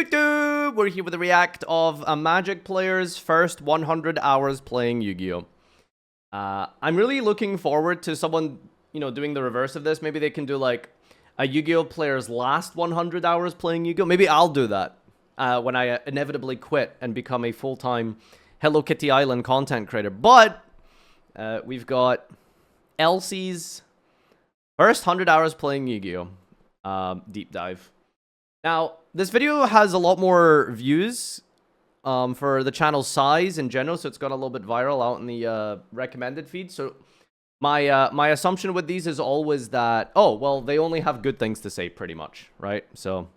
YouTube! We're here with a react of a Magic player's first 100 hours playing Yu-Gi-Oh! I'm really looking forward to someone, doing the reverse of this. Maybe they can do, like, a Yu-Gi-Oh! Player's last 100 hours playing Yu-Gi-Oh! Maybe I'll do that when I inevitably quit and become a full-time Hello Kitty Island content creator. But we've got Elsie's first 100 hours playing Yu-Gi-Oh! Deep dive. Now, this video has a lot more views for the channel's size in general, so it's got a little bit viral out in the recommended feed. So my assumption with these is always that, oh, well, they only have good things to say, pretty much, right? So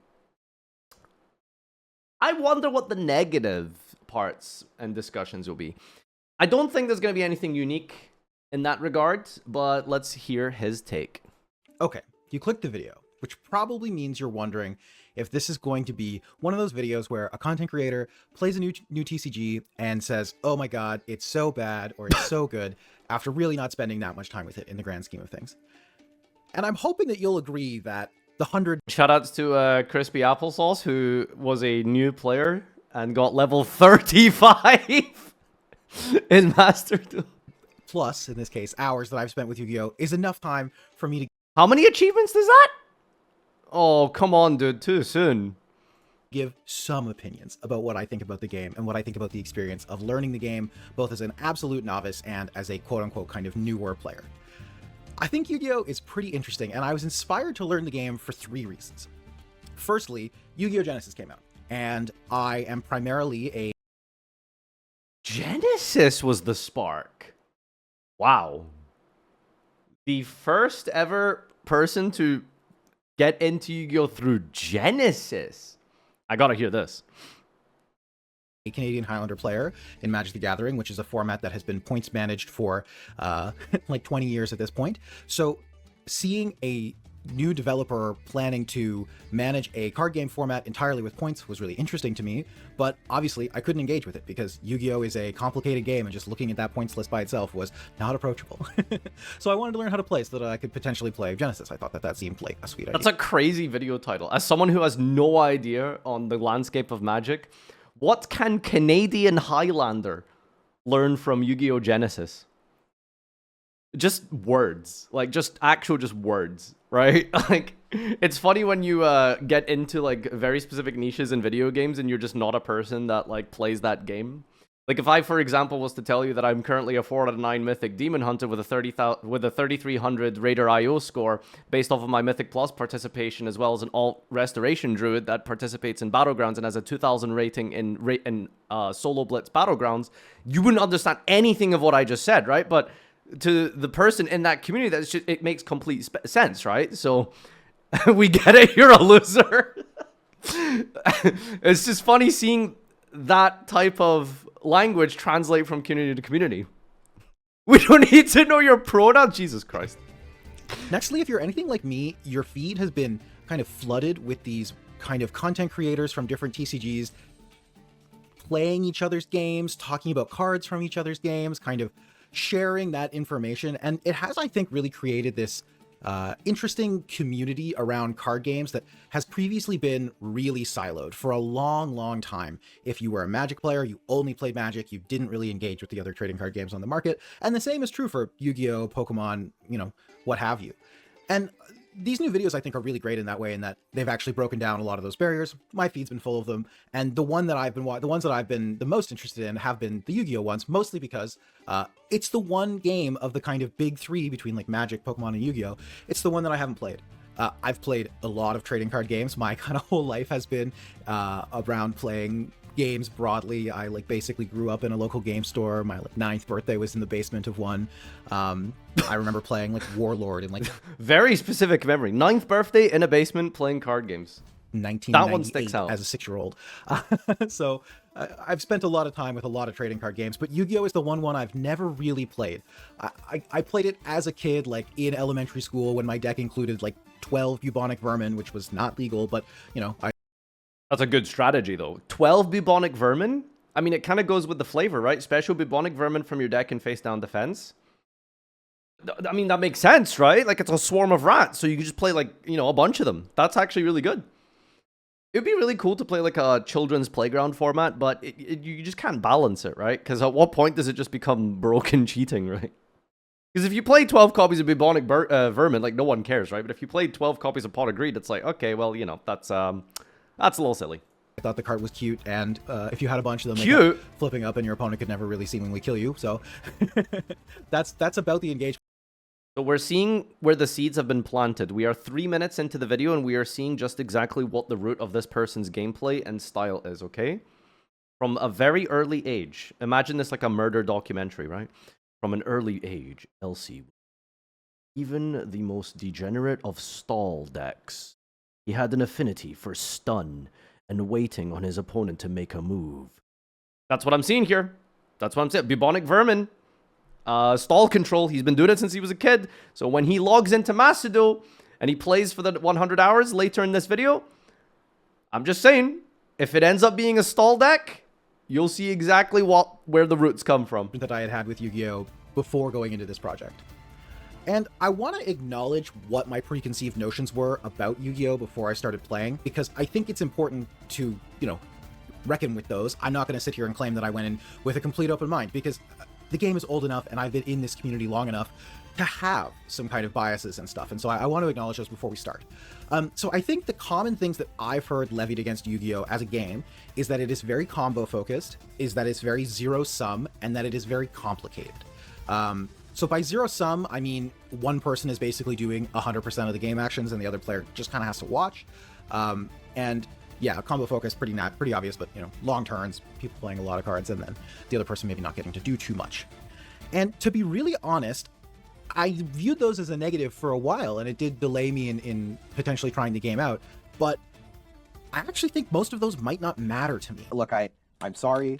I wonder what the negative parts and discussions will be. I don't think there's going to be anything unique in that regard, but let's hear his take. Okay, you clicked the video, which probably means you're wondering if this is going to be one of those videos where a content creator plays a new TCG and says, oh my god, it's so bad or it's so good, after really not spending that much time with it in the grand scheme of things. And I'm hoping that you'll agree that the 100... Shoutouts to Crispy Applesauce, who was a new player and got level 35 in Master Duel. Plus, in this case, hours that I've spent with Yu-Gi-Oh! Is enough time for me to... How many achievements is that? Oh, come on, dude. Too soon. Give some opinions about what I think about the game and what I think about the experience of learning the game, both as an absolute novice and as a quote-unquote kind of newer player. I think Yu-Gi-Oh! Is pretty interesting, and I was inspired to learn the game for 3 reasons. Firstly, Yu-Gi-Oh! Genesis came out, and I am primarily a... Genesis was the spark. Wow. The first ever person to get into Yu-Gi-Oh! Through Genesis. I gotta hear this. A Canadian Highlander player in Magic the Gathering, which is a format that has been points managed for like 20 years at this point. So seeing a new developer planning to manage a card game format entirely with points was really interesting to me, but obviously I couldn't engage with it because Yu-Gi-Oh! Is a complicated game and just looking at that points list by itself was not approachable. So I wanted to learn how to play so that I could potentially play Genesis. I thought that seemed like a sweet idea. That's a crazy video title. As someone who has no idea on the landscape of Magic, what can Canadian Highlander learn from Yu-Gi-Oh! Genesis? Just words, like just words, right? Like, it's funny when you get into like very specific niches in video games and you're just not a person that like plays that game. Like if I, for example, was to tell you that I'm currently a 4 out of 9 Mythic Demon Hunter with a 3,300 Raider IO score based off of my Mythic Plus participation, as well as an alt Restoration Druid that participates in Battlegrounds and has a 2,000 rating in Solo Blitz Battlegrounds, you wouldn't understand anything of what I just said, right? But to the person in that community, that's just, it makes complete sense, right? So we get it. You're a loser. It's just funny seeing that type of language translate from community to community. We don't need to know your pronoun. Jesus Christ. Nextly, if you're anything like me, your feed has been kind of flooded with these kind of content creators from different TCGs playing each other's games, talking about cards from each other's games, kind of sharing that information. And it has, I think, really created this interesting community around card games that has previously been really siloed for a long time. If you were a Magic player, you only played Magic, you didn't really engage with the other trading card games on the market. And the same is true for Yu-Gi-Oh!, Pokemon, what have you. And these new videos, I think, are really great in that way, in that they've actually broken down a lot of those barriers. My feed's been full of them, and the ones that I've been the most interested in have been the Yu-Gi-Oh! Ones, mostly because it's the one game of the kind of big 3 between like Magic, Pokemon, and Yu-Gi-Oh! It's the one that I haven't played. I've played a lot of trading card games. My kind of whole life has been around playing games broadly. I basically grew up in a local game store. My 9th birthday was in the basement of one. I remember playing Warlord and very specific memory. 9th birthday in a basement playing card games. 1998 that one sticks out. As a 6-year-old. So I've spent a lot of time with a lot of trading card games, but Yu-Gi-Oh! Is the one I've never really played. I played it as a kid, in elementary school, when my deck included 12 bubonic vermin, which was not legal, but That's a good strategy, though. 12 bubonic vermin? I mean, it kind of goes with the flavor, right? Special bubonic vermin from your deck and face down defense. I mean, that makes sense, right? It's a swarm of rats, so you can just play, a bunch of them. That's actually really good. It'd be really cool to play like a children's playground format, but you just can't balance it, right? Because at what point does it just become broken cheating, right? Because if you play 12 copies of Bubonic Vermin, like, no one cares, right? But if you played 12 copies of Pot of Greed, it's like, okay, well, you know, that's a little silly. I thought the card was cute, and if you had a bunch of them, Cute? flipping up, and your opponent could never really seemingly kill you. So that's about the engagement. So we're seeing where the seeds have been planted. We are 3 minutes into the video, and we are seeing just exactly what the root of this person's gameplay and style is, okay? From a very early age. Imagine this like a murder documentary, right? From an early age, Elsie, even the most degenerate of stall decks, he had an affinity for stun and waiting on his opponent to make a move. That's what I'm seeing here. That's what I'm saying. Bubonic Vermin. Stall control, he's been doing it since he was a kid. So when he logs into Duel and he plays for the 100 hours later in this video, I'm just saying, if it ends up being a stall deck, you'll see exactly where the roots come from. That I had with Yu-Gi-Oh! Before going into this project. And I want to acknowledge what my preconceived notions were about Yu-Gi-Oh! Before I started playing, because I think it's important to, you know, reckon with those. I'm not going to sit here and claim that I went in with a complete open mind, because the game is old enough and I've been in this community long enough to have some kind of biases and stuff. And so I want to acknowledge those before we start. So I think the common things that I've heard levied against Yu-Gi-Oh! As a game is that it is very combo focused, is that it's very zero sum, and that it is very complicated. So by zero sum, I mean one person is basically doing 100% of the game actions and the other player just kind of has to watch. And yeah, combo focus, pretty obvious, but, you know, long turns, people playing a lot of cards, and then the other person maybe not getting to do too much. And to be really honest, I viewed those as a negative for a while, and it did delay me in potentially trying the game out, but I actually think most of those might not matter to me. Look, I'm sorry.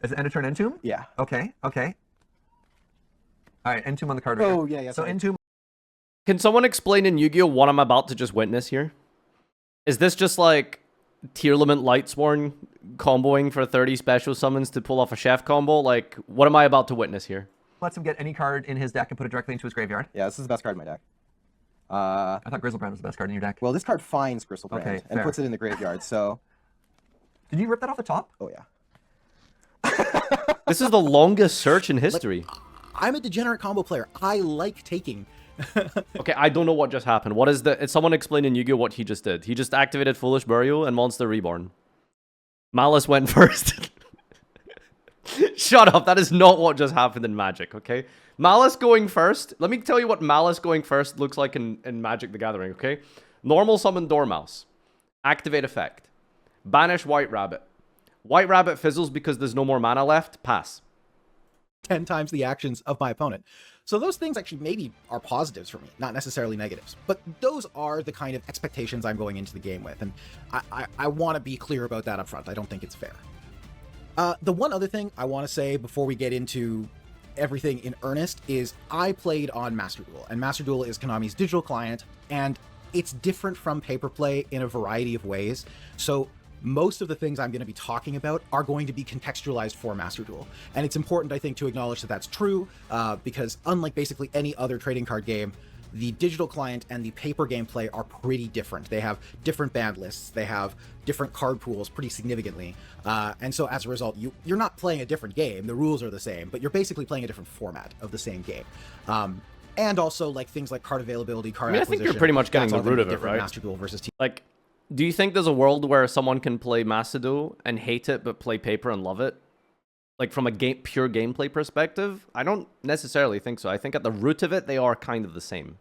Is it end of turn Entomb? Yeah. Okay, okay. All right, Entomb on the card right Oh, here. yeah. So Sorry. Entomb. Can someone explain in Yu-Gi-Oh! What I'm about to just witness here? Is this just like Tier Limit Lightsworn comboing for 30 special summons to pull off a chef combo? Like, what am I about to witness here? Lets him get any card in his deck and put it directly into his graveyard. Yeah, this is the best card in my deck. I thought Grizzlebrand was the best card in your deck. Well, this card finds Grizzlebrand Okay, and fair. puts it in the graveyard, so... Did you rip that off the top? Oh, yeah. This is the longest search in history. I'm a degenerate combo player. I like taking. Okay, I don't know what just happened. What is the... Someone explain in Yu-Gi-Oh! What he just did. He just activated Foolish Burial and Monster Reborn. Malice went first. Shut up. That is not what just happened in Magic, okay? Malice going first. Let me tell you what Malice going first looks like in Magic the Gathering, okay? Normal summon Dormouse. Activate effect. Banish White Rabbit. White Rabbit fizzles because there's no more mana left. Pass. 10 times the actions of my opponent. So those things actually maybe are positives for me, not necessarily negatives. But those are the kind of expectations I'm going into the game with, and I want to be clear about that up front. I don't think it's fair. The one other thing I want to say before we get into everything in earnest is I played on Master Duel, and Master Duel is Konami's digital client, and it's different from Paper Play in a variety of ways. So most of the things I'm going to be talking about are going to be contextualized for Master Duel. And it's important, I think, to acknowledge that that's true, because unlike basically any other trading card game, the digital client and the paper gameplay are pretty different. They have different band lists, they have different card pools pretty significantly. And so as a result, you're not playing a different game, the rules are the same, but you're basically playing a different format of the same game. And also like things like card availability, card acquisition. I think you're pretty much getting that's the all root gonna of be it, different right? Master Duel versus Like, do you think there's a world where someone can play Master Duel and hate it but play paper and love it? Like from a pure gameplay perspective? I don't necessarily think so. I think at the root of it, they are kind of the same.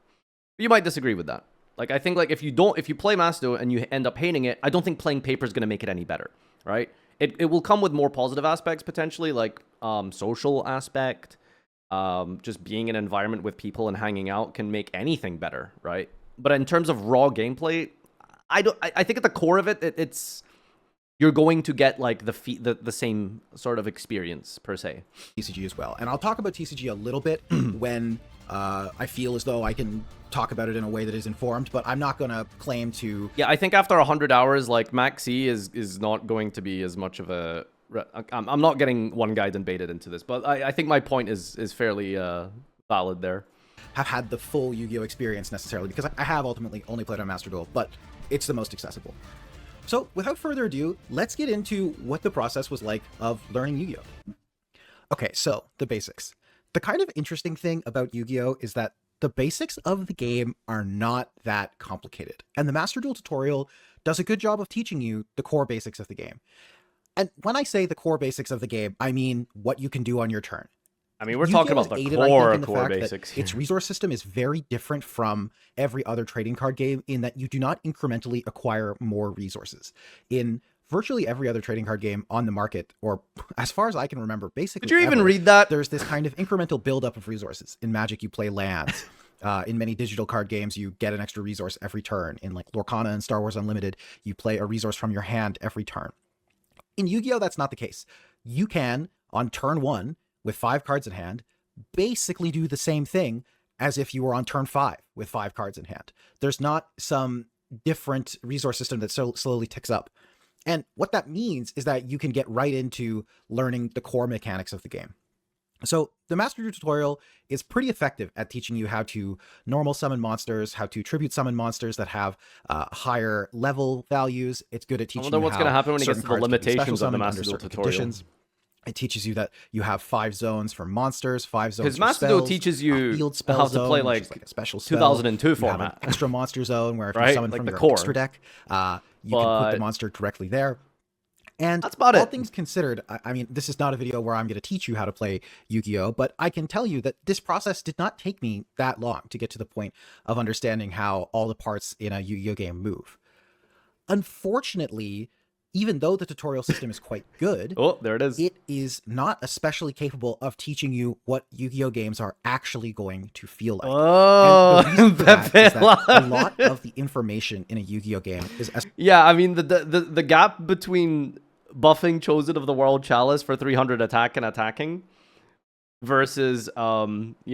You might disagree with that. Like, I think like if you play Master Duel and you end up hating it, I don't think playing paper is going to make it any better, right? It will come with more positive aspects potentially, like social aspect, just being in an environment with people and hanging out can make anything better, right? But in terms of raw gameplay, I think at the core of it, it's you're going to get like the same sort of experience per se. TCG as well. And I'll talk about TCG a little bit when I feel as though I can talk about it in a way that is informed, but I'm not going to claim to... Yeah, I think after 100 hours, like Maxi is not going to be as much of a... I'm not getting one guide and baited into this, but I think my point is fairly valid there. Have had the full Yu-Gi-Oh! Experience necessarily, because I have ultimately only played on Master Duel, but it's the most accessible. So without further ado, let's get into what the process was like of learning Yu-Gi-Oh! Okay, so the basics. The kind of interesting thing about Yu-Gi-Oh! Is that the basics of the game are not that complicated, and the Master Duel tutorial does a good job of teaching you the core basics of the game. And when I say the core basics of the game, I mean what you can do on your turn. I mean, we're talking Yu-Gi-Oh! about is the aided, I think, in the core fact that basics. its resource system is very different from every other trading card game in that you do not incrementally acquire more resources. In virtually every other trading card game on the market, or as far as I can remember, basically Did you even ever, read that? there's this kind of incremental buildup of resources. In Magic, you play lands. In many digital card games, you get an extra resource every turn. In like Lorcana and Star Wars Unlimited, you play a resource from your hand every turn. In Yu-Gi-Oh! That's not the case. You can, on turn 1, with 5 cards in hand, basically do the same thing as if you were on turn 5 with 5 cards in hand. There's not some different resource system that so slowly ticks up. And what that means is that you can get right into learning the core mechanics of the game. So the Master Duel tutorial is pretty effective at teaching you how to normal summon monsters, how to tribute summon monsters that have higher level values. It's good at teaching you wonder what's how going to happen when it gets certain to the cards can be special limitations of the summoned Master under Duel certain tutorial. conditions. It teaches you that you have 5 zones for monsters, 5 zones Because for Master Duel spells, teaches a you field spell how to zone, play which is like a special spell. 2002 You have an format. extra monster zone where if Right? you summon Like from the your core. extra deck, you can put the monster directly there. And That's about all it. things considered, I mean, this is not a video where I'm going to teach you how to play Yu-Gi-Oh! But I can tell you that this process did not take me that long to get to the point of understanding how all the parts in a Yu-Gi-Oh! Game move. Unfortunately, even though the tutorial system is quite good, Oh, there it is. it is not especially capable of teaching you what Yu-Gi-Oh! Games are actually going to feel like. Oh, And the reason for that is that a Pepe. lot of the information in a Yu-Gi-Oh! Game is Yeah, I mean the gap between buffing Chosen of the World Chalice for 300 attack and attacking versus normal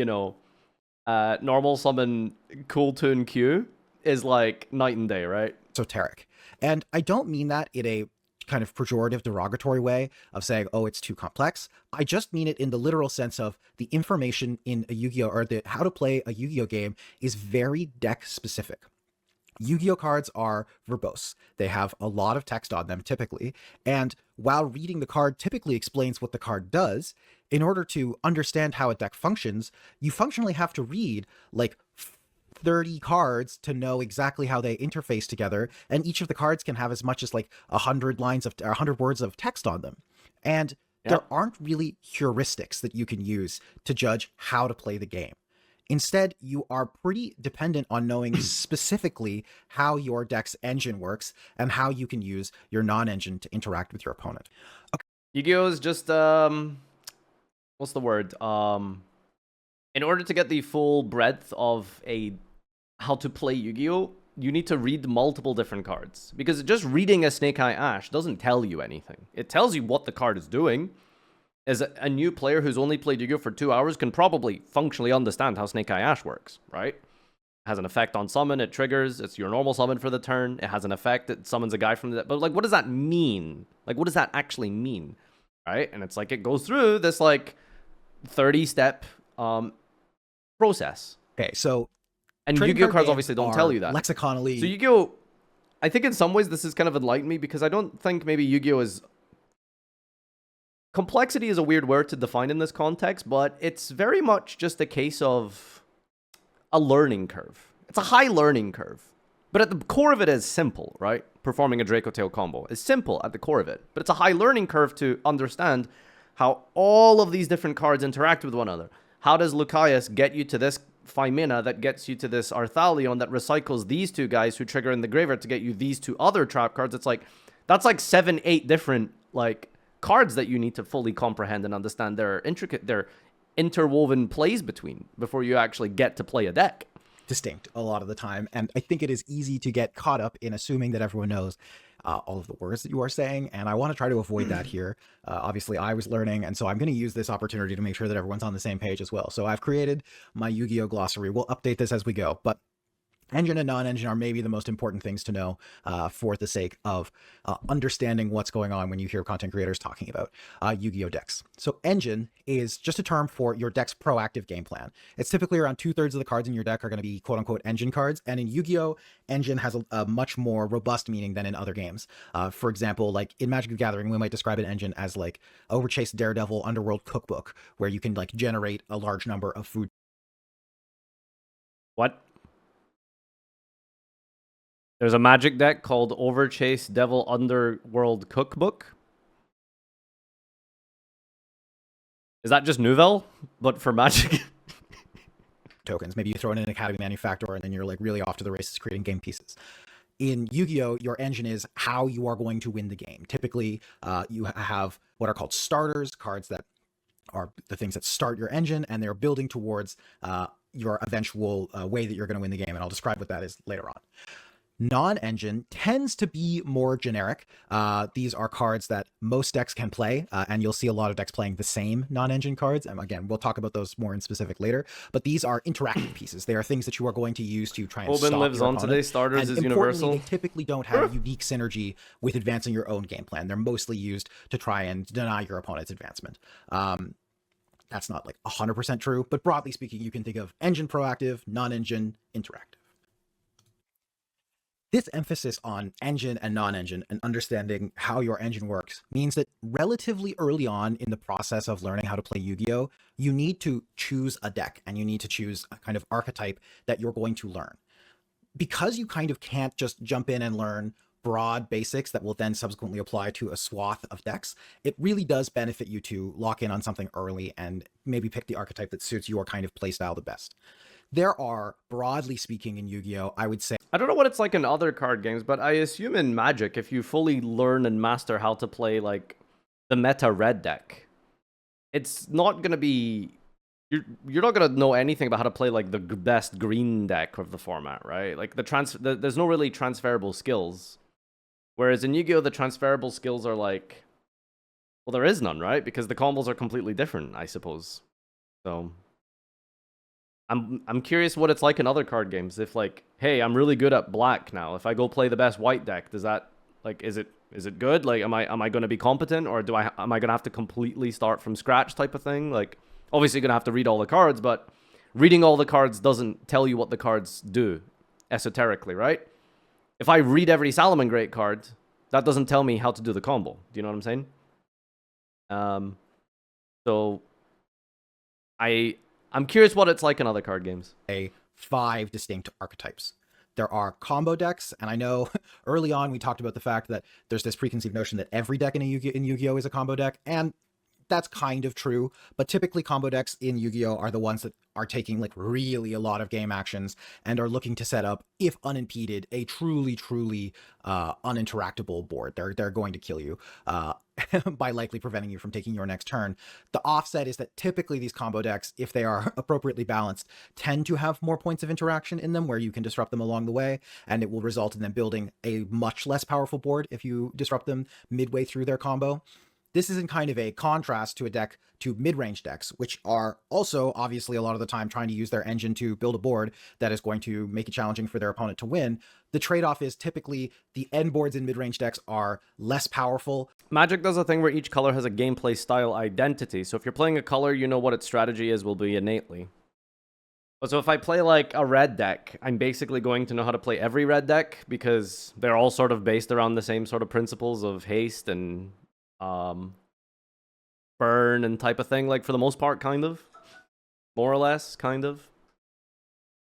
summon Cool Tune Q is like night and day, right? esoteric. And I don't mean that in a kind of pejorative, derogatory way of saying, oh, it's too complex. I just mean it in the literal sense of the information in a Yu-Gi-Oh! Or how to play a Yu-Gi-Oh! Game is very deck specific. Yu-Gi-Oh! Cards are verbose. They have a lot of text on them typically, and while reading the card typically explains what the card does, in order to understand how a deck functions, you functionally have to read like 30 cards to know exactly how they interface together, and each of the cards can have as much as like 100 words of text on them. And there aren't really heuristics that you can use to judge how to play the game. Instead, you are pretty dependent on knowing specifically how your deck's engine works and how you can use your non-engine to interact with your opponent. Yu-Gi-Oh! Is just what's the word? In order to get the full breadth of how to play Yu-Gi-Oh!, you need to read multiple different cards. Because just reading a Snake Eye Ash doesn't tell you anything. It tells you what the card is doing. As a new player who's only played Yu-Gi-Oh! For 2 hours can probably functionally understand how Snake Eye Ash works, right? It has an effect on summon, it triggers, it's your normal summon for the turn, it has an effect, it summons a guy from the... But, like, what does that mean? Like, what does that actually mean? Right? And it's like, it goes through this, like, 30-step process. Okay, so... And Yu-Gi-Oh! Cards obviously don't tell you that. Lexiconally... So Yu-Gi-Oh! I think in some ways this has kind of enlightened me because I don't think maybe Yu-Gi-Oh! is... Complexity is a weird word to define in this context, but it's very much just a case of a learning curve. It's a high learning curve. But at the core of it is simple, right? Performing a Draco Tail combo is simple at the core of it. But it's a high learning curve to understand how all of these different cards interact with one another. How does Lucaeus get you to this Phimina that gets you to this Arthalion that recycles these 2 guys who trigger in the graveyard to get you these 2 other trap cards? It's like, that's like 7, 8 different, like, cards that you need to fully comprehend and understand their interwoven plays between before you actually get to play a deck. Distinct a lot of the time, and I think it is easy to get caught up in assuming that everyone knows all of the words that you are saying, and I want to try to avoid that here. Obviously, I was learning, and so I'm going to use this opportunity to make sure that everyone's on the same page as well. So I've created my Yu-Gi-Oh! Glossary. We'll update this as we go, but Engine and non-engine are maybe the most important things to know for the sake of understanding what's going on when you hear content creators talking about Yu-Gi-Oh decks. So engine is just a term for your deck's proactive game plan. It's typically around 2/3 of the cards in your deck are going to be quote-unquote engine cards, and in Yu-Gi-Oh, engine has a much more robust meaning than in other games. For example, like in Magic the Gathering, we might describe an engine as like Overchase Daredevil Underworld Cookbook, where you can like generate a large number of food. What? There's a Magic deck called Overchase Devil Underworld Cookbook. Is that just Nouvelle, but for Magic? Tokens. Maybe you throw in an Academy Manufactor and then you're like really off to the races creating game pieces. In Yu-Gi-Oh, your engine is how you are going to win the game. Typically, you have what are called starters, cards that are the things that start your engine, and they're building towards your eventual way that you're going to win the game. And I'll describe what that is later on. Non-engine tends to be more generic. These are cards that most decks can play, and you'll see a lot of decks playing the same non-engine cards. And again, we'll talk about those more in specific later. But these are interactive pieces. They are things that you are going to use to try and Oben stop lives your on opponent. today. Starters And is importantly, universal. they typically don't have unique synergy with advancing your own game plan. They're mostly used to try and deny your opponent's advancement. That's not like 100% true, but broadly speaking, you can think of engine proactive, non-engine interactive. This emphasis on engine and non-engine and understanding how your engine works means that relatively early on in the process of learning how to play Yu-Gi-Oh, you need to choose a deck and you need to choose a kind of archetype that you're going to learn. Because you kind of can't just jump in and learn broad basics that will then subsequently apply to a swath of decks, it really does benefit you to lock in on something early and maybe pick the archetype that suits your kind of playstyle the best. There are, broadly speaking in Yu-Gi-Oh, I would say, I don't know what it's like in other card games, but I assume in Magic, if you fully learn and master how to play like the meta red deck, it's not gonna be you're not gonna know anything about how to play like the best green deck of the format, right? Like there's no really transferable skills. Whereas in Yu-Gi-Oh, the transferable skills are like, well, there is none, right? Because the combos are completely different, I suppose. So I'm curious what it's like in other card games. If like, hey, I'm really good at black now. If I go play the best white deck, does that like is it good? Like, am I going to be competent, or am I going to have to completely start from scratch type of thing? Like, obviously, you're going to have to read all the cards, but reading all the cards doesn't tell you what the cards do esoterically, right? If I read every Salamangreat card, that doesn't tell me how to do the combo. Do you know what I'm saying? So I'm curious what it's like in other card games. 5 distinct archetypes. There are combo decks, and I know early on we talked about the fact that there's this preconceived notion that every deck in Yu-Gi-Oh is a combo deck, and that's kind of true, but typically combo decks in Yu-Gi-Oh are the ones that are taking like really a lot of game actions and are looking to set up, if unimpeded, a truly uninteractable board. They're going to kill you by likely preventing you from taking your next turn. The offset is that typically these combo decks, if they are appropriately balanced, tend to have more points of interaction in them where you can disrupt them along the way, and it will result in them building a much less powerful board if you disrupt them midway through their combo. This is in kind of a contrast to mid-range decks, which are also obviously a lot of the time trying to use their engine to build a board that is going to make it challenging for their opponent to win. The trade-off is typically the end boards in mid-range decks are less powerful. Magic does a thing where each color has a gameplay style identity. So if you're playing a color, you know what its strategy is will be innately. So if I play like a red deck, I'm basically going to know how to play every red deck because they're all sort of based around the same sort of principles of haste and burn and type of thing, like for the most part, kind of, more or less, kind of.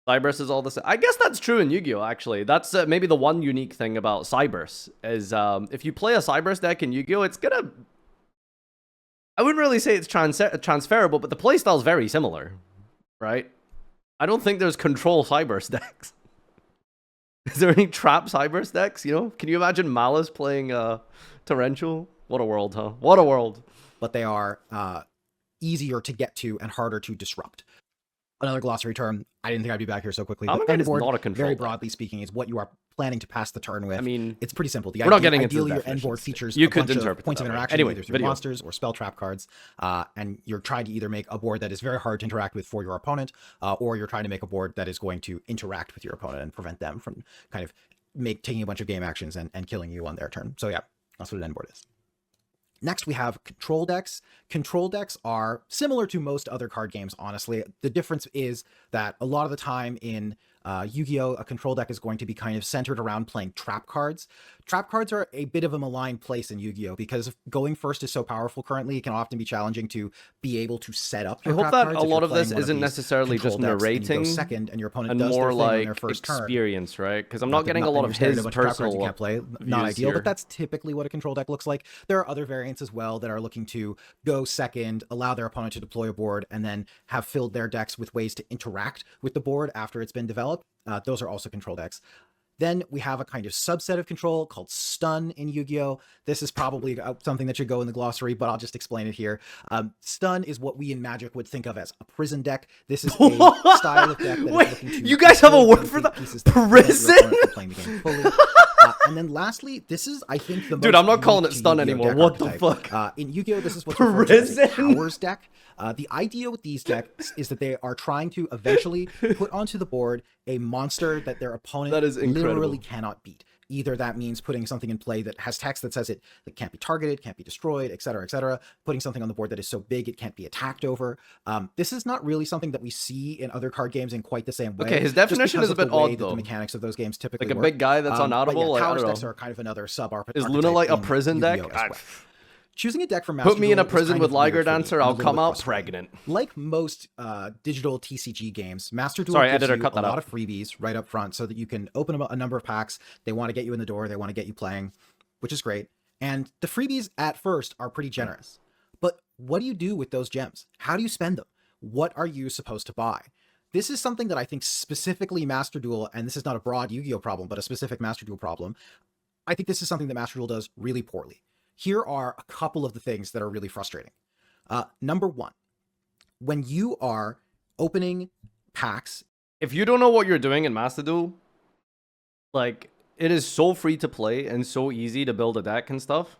Cyberse is all the same. I guess that's true in Yu-Gi-Oh, actually. That's maybe the one unique thing about Cyberse is if you play a Cyberse deck in Yu-Gi-Oh, it's gonna... I wouldn't really say it's transferable, but the playstyle is very similar, right? I don't think there's control Cyberse decks. Is there any trap Cyberse decks, you know? Can you imagine Malice playing Torrential? What a world, huh? What a world. But they are easier to get to and harder to disrupt. Another glossary term, I didn't think I'd be back here so quickly. But Salamangreat is endboard, not a control very deck. broadly speaking, is what you are planning to pass the turn with. I mean, it's pretty simple. we're not getting into the ideally your end board definitions. features You a could bunch of interpret it points of that way. interaction, Anyway, either through video. monsters or spell trap cards, and you're trying to either make a board that is very hard to interact with for your opponent, or you're trying to make a board that is going to interact with your opponent and prevent them from kind of taking a bunch of game actions and killing you on their turn. So yeah, that's what an end board is. Next, we have control decks. Control decks are similar to most other card games, honestly. The difference is that a lot of the time in Yu-Gi-Oh!, a control deck is going to be kind of centered around playing trap cards. Trap cards are a bit of a maligned place in Yu-Gi-Oh! Because going first is so powerful currently, it can often be challenging to be able to set up your I hope trap that cards a if lot you're of this playing one isn't these necessarily just control decks and you go narrating second and your opponent and does more their thing on like their first turn. experience, right? Because I'm not getting a and lot you're of staring at his a bunch of trap cards personal you can't play. Not views ideal, here. but that's typically what a control deck looks like. There are other variants as well that are looking to go second, allow their opponent to deploy a board, and then have filled their decks with ways to interact with the board after it's been developed. Those are also control decks. Then we have a kind of subset of control called stun in Yu-Gi-Oh! This is probably something that should go in the glossary, but I'll just explain it here. Stun is what we in Magic would think of as a prison deck. This is a style of deck that Wait, is looking to you guys have a control word and for take that? pieces that prevent your Prison? opponent from playing the game fully. And then lastly, this is, I think, the Dude, most I'm not calling unique it to stun Yu-Gi-Oh! anymore. deck What the archetype. fuck? In Yu-Gi-Oh! This is what's referred to as a Prison? powers deck. The idea with these decks is that they are trying to eventually put onto the board a monster that their opponent That is incredible. literally cannot beat. Either that means putting something in play that has text that says it can't be targeted, can't be destroyed, etc., etc. Putting something on the board that is so big it can't be attacked over. This is not really something that we see in other card games in quite the same way. Okay, his just definition because is a of the bit way odd, that though. The mechanics of those games typically Like a work. big guy that's But unaudible? yeah, Like, I powers don't decks know. are kind of another sub-archetype. Is Luna like a in prison Yu-Gi-Oh! deck? as well. Choosing a deck from Master Put me in a Duel is prison kind with of weird Liger for me, Dancer, and a I'll little come bit out frustrating. pregnant. Like most digital TCG games, Master Duel Sorry, gives editor, you cut a that lot out. of freebies right up front so that you can open a number of packs. They want to get you in the door. They want to get you playing, which is great. And the freebies at first are pretty generous. But what do you do with those gems? How do you spend them? What are you supposed to buy? This is something that I think specifically Master Duel, and this is not a broad Yu-Gi-Oh! Problem, but a specific Master Duel problem. I think this is something that Master Duel does really poorly. Here are a couple of the things that are really frustrating. Number one, when you are opening packs. If you don't know what you're doing in Master Duel, like, it is so free to play and so easy to build a deck and stuff.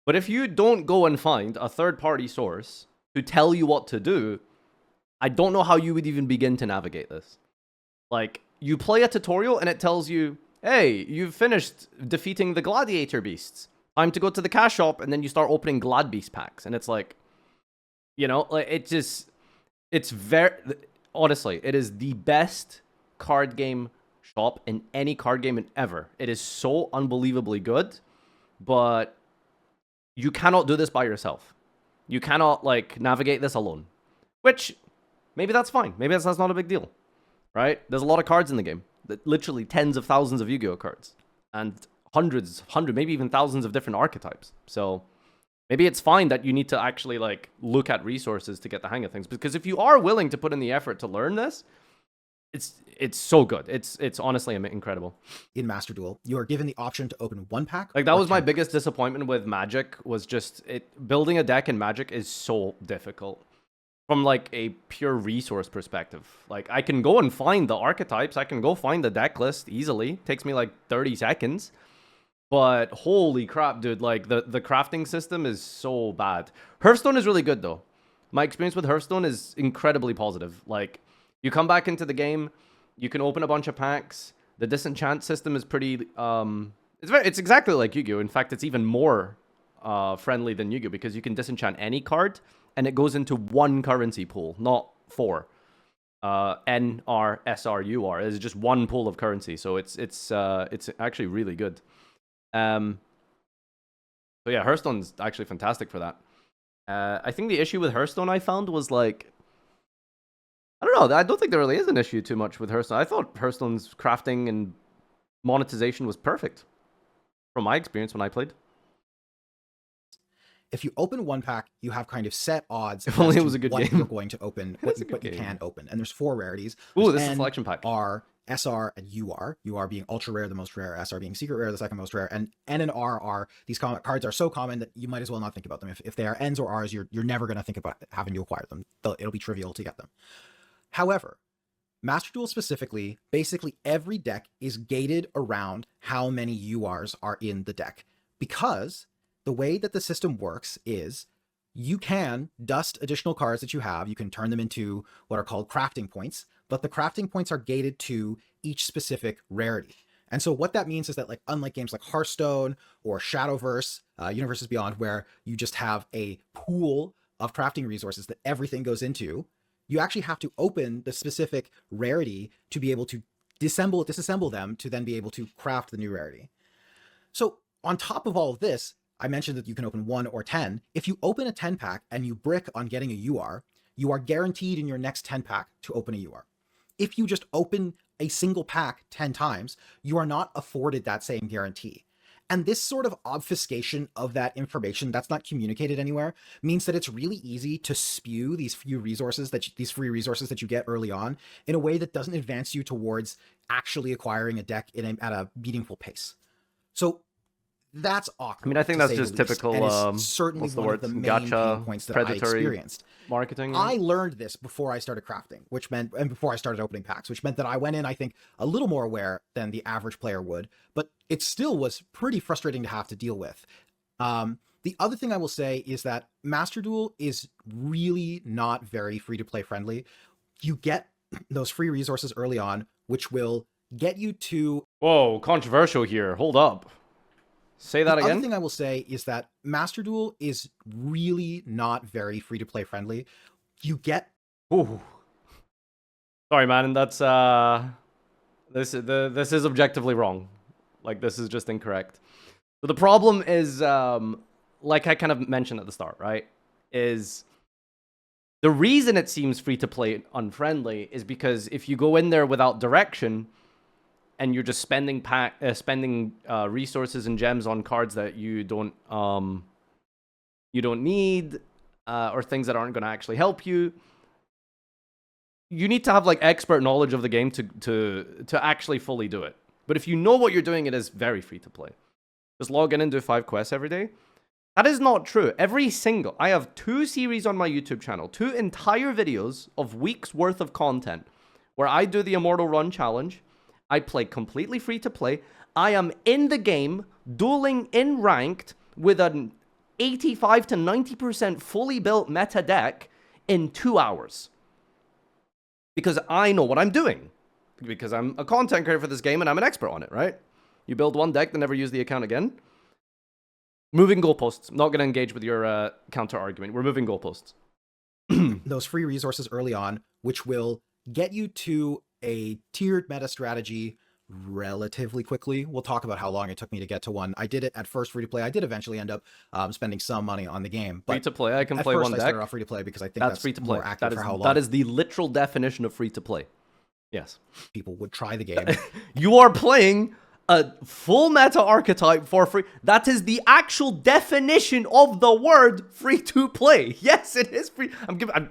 But if you don't go and find a third-party source to tell you what to do, I don't know how you would even begin to navigate this. Like, you play a tutorial and it tells you, hey, you've finished defeating the gladiator beasts. Time to go to the cash shop, and then you start opening Glad Beast packs. And it's like, you know, like, it's very, honestly, it is the best card game shop in any card game ever. It is so unbelievably good, but you cannot do this by yourself. You cannot, like, navigate this alone. Which, maybe that's fine. Maybe that's not a big deal, right? There's a lot of cards in the game. Literally tens of thousands of Yu-Gi-Oh! Cards. And hundreds, maybe even thousands of different archetypes. So maybe it's fine that you need to actually, like, look at resources to get the hang of things. Because if you are willing to put in the effort to learn this, it's so good. It's honestly incredible. In Master Duel, you are given the option to open one pack. Like, that or was my 10 biggest disappointment with Magic, was just building a deck in Magic is so difficult from, like, a pure resource perspective. Like, I can go and find the archetypes, I can go find the deck list easily. Takes me like 30 seconds. But holy crap, dude, like, the crafting system is so bad. Hearthstone is really good, though. My experience with Hearthstone is incredibly positive. Like, you come back into the game, you can open a bunch of packs. The disenchant system is pretty, it's exactly like Yu-Gi-Oh! In fact, it's even more friendly than Yu-Gi-Oh! Because you can disenchant any card, and it goes into one currency pool, not four. N, R, S, R, U, R. It's just one pool of currency, so it's actually really good. So yeah, Hearthstone's actually fantastic for that. I think the issue with Hearthstone I found was, like, I don't know, I don't think there really is an issue too much with Hearthstone. I thought Hearthstone's crafting and monetization was perfect from my experience when I played. If you open one pack, you have kind of set odds. If only as it to was a good what game. you're going to open, what It's a you good game. can open, and there's 4 rarities. Ooh, There's this is a N, selection pack. R, SR, and UR. UR being ultra rare, the most rare. SR being secret rare, the second most rare. And N and R are, these cards are so common that you might as well not think about them. If they are Ns or Rs, you're never going to think about having to acquire them. It'll be trivial to get them. However, Master Duel specifically, basically every deck is gated around how many URs are in the deck. Because the way that the system works is you can dust additional cards that you have. You can turn them into what are called crafting points, but the crafting points are gated to each specific rarity. And so what that means is that, like, unlike games like Hearthstone or Shadowverse, Universes Beyond, where you just have a pool of crafting resources that everything goes into, you actually have to open the specific rarity to be able to disassemble them to then be able to craft the new rarity. So on top of all of this, I mentioned that you can open 1 or 10. If you open a 10 pack and you brick on getting a UR, you are guaranteed in your next 10 pack to open a UR. If you just open a single pack 10 times, you are not afforded that same guarantee. And this sort of obfuscation of that information that's not communicated anywhere means that it's really easy to spew these free resources that you get early on in a way that doesn't advance you towards actually acquiring a deck at a meaningful pace. So that's awkward. I mean, I think that's just typical. And it's certainly what's the one word? of the main Gacha, pain points that predatory I experienced. Marketing. I learned this before I started crafting, and before I started opening packs, which meant that I went in, I think, a little more aware than the average player would, but it still was pretty frustrating to have to deal with. The other thing I will say is that Master Duel is really not very free-to-play friendly. You get those free resources early on, which will get you to... Whoa, controversial here. Hold up. Say that again. The again. other thing I will say is that Master Duel is really not very free-to-play friendly. You get... Ooh. Sorry, man. That's this is objectively wrong. Like, this is just incorrect. So the problem is, like I kind of mentioned at the start, right? Is the reason it seems free-to-play unfriendly is because if you go in there without direction, and you're just spending resources and gems on cards that you don't need, or things that aren't going to actually help you. You need to have, like, expert knowledge of the game to actually fully do it. But if you know what you're doing, it is very free to play. Just log in and do 5 quests every day. That is not true. I have 2 series on my YouTube channel, 2 entire videos of weeks worth of content where I do the Immortal Run Challenge. I play completely free to play. I am in the game, dueling in ranked with an 85 to 90% fully built meta deck in 2 hours. Because I know what I'm doing. Because I'm a content creator for this game and I'm an expert on it, right? You build one deck, then never use the account again. Moving goalposts. I'm not going to engage with your counter argument. We're moving goalposts. Those free resources early on, which will get you to a tiered meta strategy relatively quickly. We'll talk about how long it took me to get to one. I did it at first free to play. I did eventually end up spending some money on the game. But free to play, I can play one deck. I started off free to play because I think that's free to play. More accurate for how long that is the literal definition of free to play. Yes. People would try the game. You are playing a full meta archetype for free. That is the actual definition of the word free to play. Yes, it is free.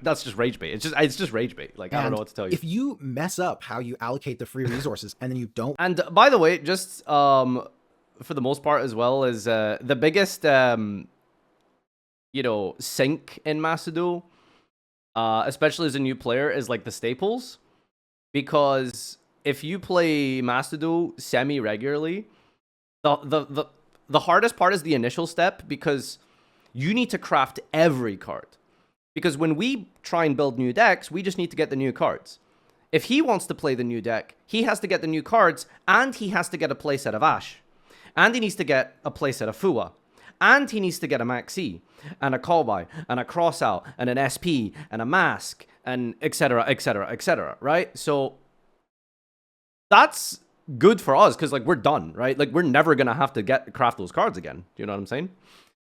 That's just rage bait. It's just rage bait. Like, I don't know what to tell you. If you mess up how you allocate the free resources and then you don't... And by the way, just for the most part as well, is the biggest sink in Master Duel, especially as a new player, is like the staples. Because if you play Master Duel semi-regularly, the hardest part is the initial step, because you need to craft every card. Because when we try and build new decks, we just need to get the new cards. If he wants to play the new deck, he has to get the new cards, and he has to get a playset of Ash. And he needs to get a playset of Fua. And he needs to get a Maxi, and a Callby, and a Crossout, and an SP, and a Mask, and etc., etc., etc., right? So that's good for us, because, like, we're done, right? Like, we're never going to have to craft those cards again. Do you know what I'm saying?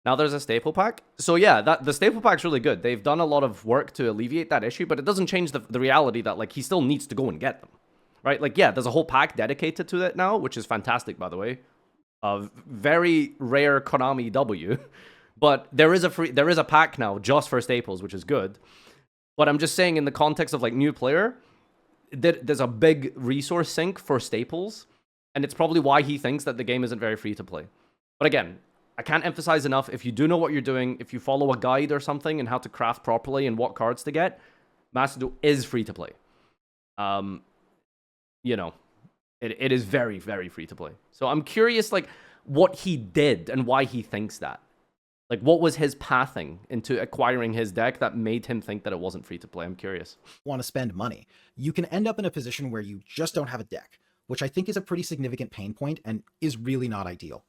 Now there's a staple pack. So yeah, the staple pack's really good. They've done a lot of work to alleviate that issue, but it doesn't change the reality that, like, he still needs to go and get them, right? Like, yeah, there's a whole pack dedicated to it now, which is fantastic, by the way. A very rare Konami W, but there is a pack now just for staples, which is good. But I'm just saying, in the context of, like, new player, there's a big resource sink for staples, and it's probably why he thinks that the game isn't very free to play. But again, I can't emphasize enough, if you do know what you're doing, if you follow a guide or something and how to craft properly and what cards to get, Master Duel is free to play. um, you know, it is very, very free to play. So I'm curious, like, what he did and why he thinks that. Like, what was his pathing into acquiring his deck that made him think that it wasn't free to play? I'm curious. Want to spend money, you can end up in a position where you just don't have a deck, which I think is a pretty significant pain point and is really not ideal.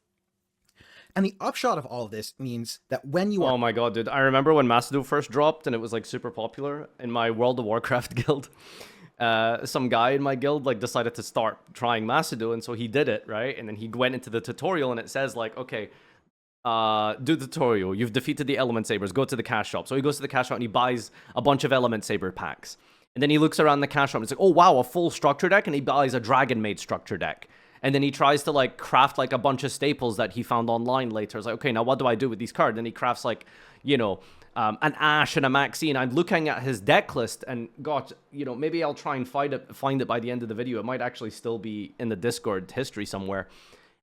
And the upshot of all of this means that when you are... Oh my god, dude. I remember when Macedon first dropped and it was like super popular in my World of Warcraft guild. Some guy in my guild like decided to start trying Macedon, and so he did it, right? And then he went into the tutorial and it says like, okay, do the tutorial. You've defeated the Element Sabers. Go to the cash shop. So he goes to the cash shop and he buys a bunch of Element Saber packs. And then he looks around the cash shop and it's like, oh wow, a full structure deck, and he buys a Dragon Maid structure deck. And then he tries to like craft like a bunch of staples that he found online later. It's like, okay, now what do I do with these cards? And he crafts like, you know, an Ash and a Maxine. I'm looking at his deck list and God, you know, maybe I'll try and find it by the end of the video. It might actually still be in the Discord history somewhere.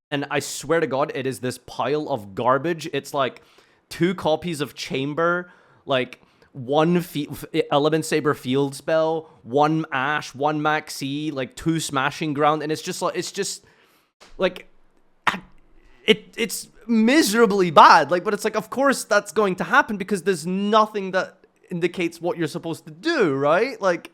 And I swear to God, it is this pile of garbage. It's like 2 copies of Chamber, like 1 Element Saber field spell, 1 Ash, 1 Maxi, like 2 Smashing Ground, and it's just like it's miserably bad. Like, but it's like, of course that's going to happen because there's nothing that indicates what you're supposed to do, right? Like,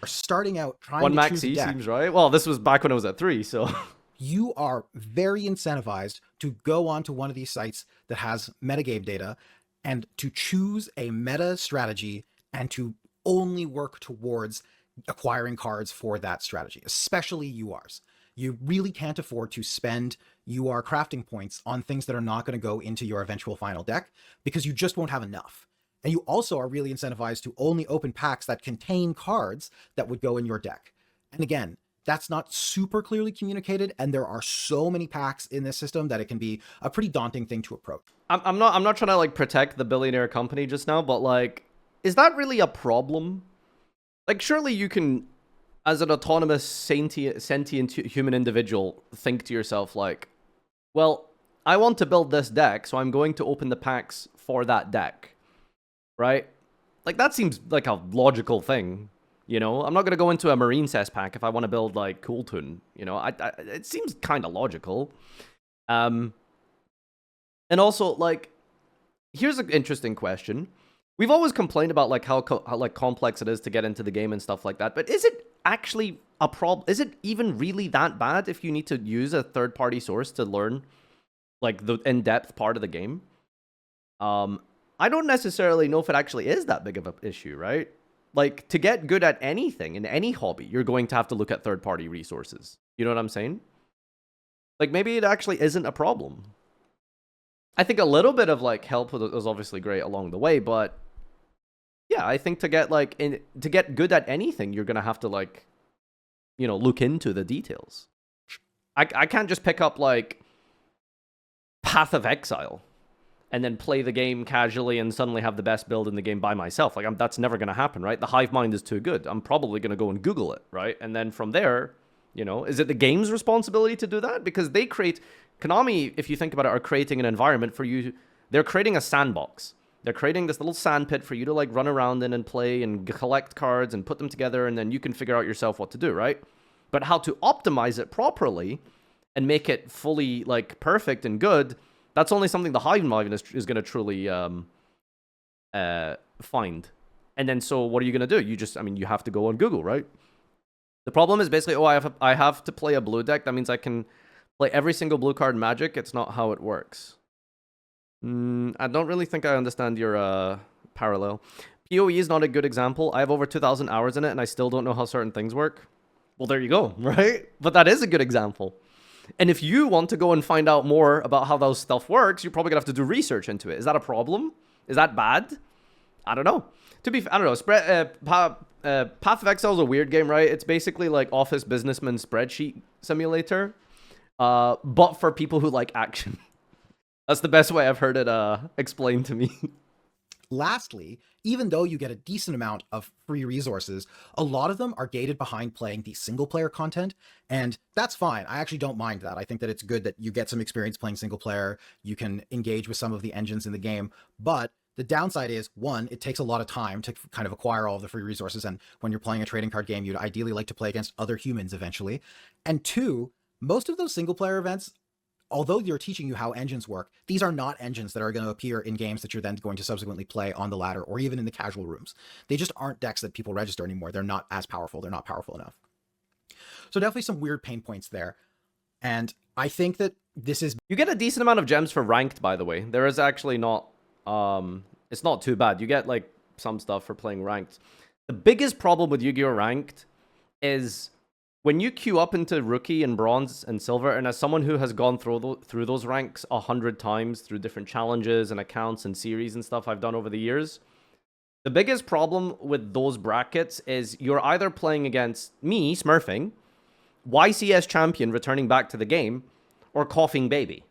starting out trying 1 to choose a Maxi deck, seems right. Well, this was back when I was at 3, so you are very incentivized to go onto one of these sites that has metagame data and to choose a meta strategy and to only work towards acquiring cards for that strategy, especially URs. You really can't afford to spend UR crafting points on things that are not going to go into your eventual final deck because you just won't have enough. And you also are really incentivized to only open packs that contain cards that would go in your deck. And again, that's not super clearly communicated, and there are so many packs in this system that it can be a pretty daunting thing to approach. I'm not trying to like protect the billionaire company just now, but like, is that really a problem? Like, surely you can, as an autonomous sentient human individual, think to yourself like, well, I want to build this deck, so I'm going to open the packs for that deck, right? Like, that seems like a logical thing. You know, I'm not going to go into a Marine Cess pack if I want to build, like, Cool Toon. You know, it seems kind of logical. And also, like, here's an interesting question. We've always complained about, like, how like, complex it is to get into the game and stuff like that. But is it actually a problem? Is it even really that bad if you need to use a third-party source to learn, like, the in-depth part of the game? I don't necessarily know if it actually is that big of an issue, right? Like, to get good at anything in any hobby, you're going to have to look at third-party resources. You know what I'm saying? Like, maybe it actually isn't a problem. I think a little bit of, like, help was obviously great along the way, but yeah, I think to get, like, to get good at anything, you're going to have to, like, you know, look into the details. I can't just pick up, like, Path of Exile and then play the game casually and suddenly have the best build in the game by myself. Like, that's never going to happen, right? The hive mind is too good. I'm probably going to go and Google it, right? And then from there, you know, is it the game's responsibility to do that? Because they create... Konami, if you think about it, are creating an environment for you. They're creating a sandbox. They're creating this little sand pit for you to, like, run around in and play and collect cards and put them together, and then you can figure out yourself what to do, right? But how to optimize it properly and make it fully, like, perfect and good... That's only something the hive mind is going to truly find. And then, so what are you going to do? You have to go on Google, right? The problem is basically, I have to play a blue deck. That means I can play every single blue card Magic. It's not how it works. I don't really think I understand your parallel. PoE is not a good example. I have over 2,000 hours in it, and I still don't know how certain things work. Well, there you go, right? But that is a good example. And if you want to go and find out more about how those stuff works, you're probably going to have to do research into it. Is that a problem? Is that bad? I don't know. I don't know. Path of Exile is a weird game, right? It's basically like Office Businessman Spreadsheet Simulator, but for people who like action. That's the best way I've heard it explained to me. Lastly, even though you get a decent amount of free resources, a lot of them are gated behind playing the single-player content, and that's fine. I actually don't mind that. I think that it's good that you get some experience playing single-player, you can engage with some of the engines in the game, but The downside is, one, it takes a lot of time to kind of acquire all of the free resources, and when you're playing a trading card game, you'd ideally like to play against other humans eventually. And two, most of those single player events, although you're teaching you how engines work, these are not engines that are going to appear in games that you're then going to subsequently play on the ladder or even in the casual rooms. They just aren't decks that people register anymore. They're not as powerful. They're not powerful enough. So definitely some weird pain points there. And I think that this is... You get a decent amount of gems for ranked, by the way. There is actually not... it's not too bad. You get, like, some stuff for playing ranked. The biggest problem with Yu-Gi-Oh! Ranked is when you queue up into Rookie and Bronze and Silver, and as someone who has gone through those ranks 100 times through different challenges and accounts and series and stuff I've done over the years, the biggest problem with those brackets is you're either playing against me, smurfing, YCS champion returning back to the game, or coughing baby.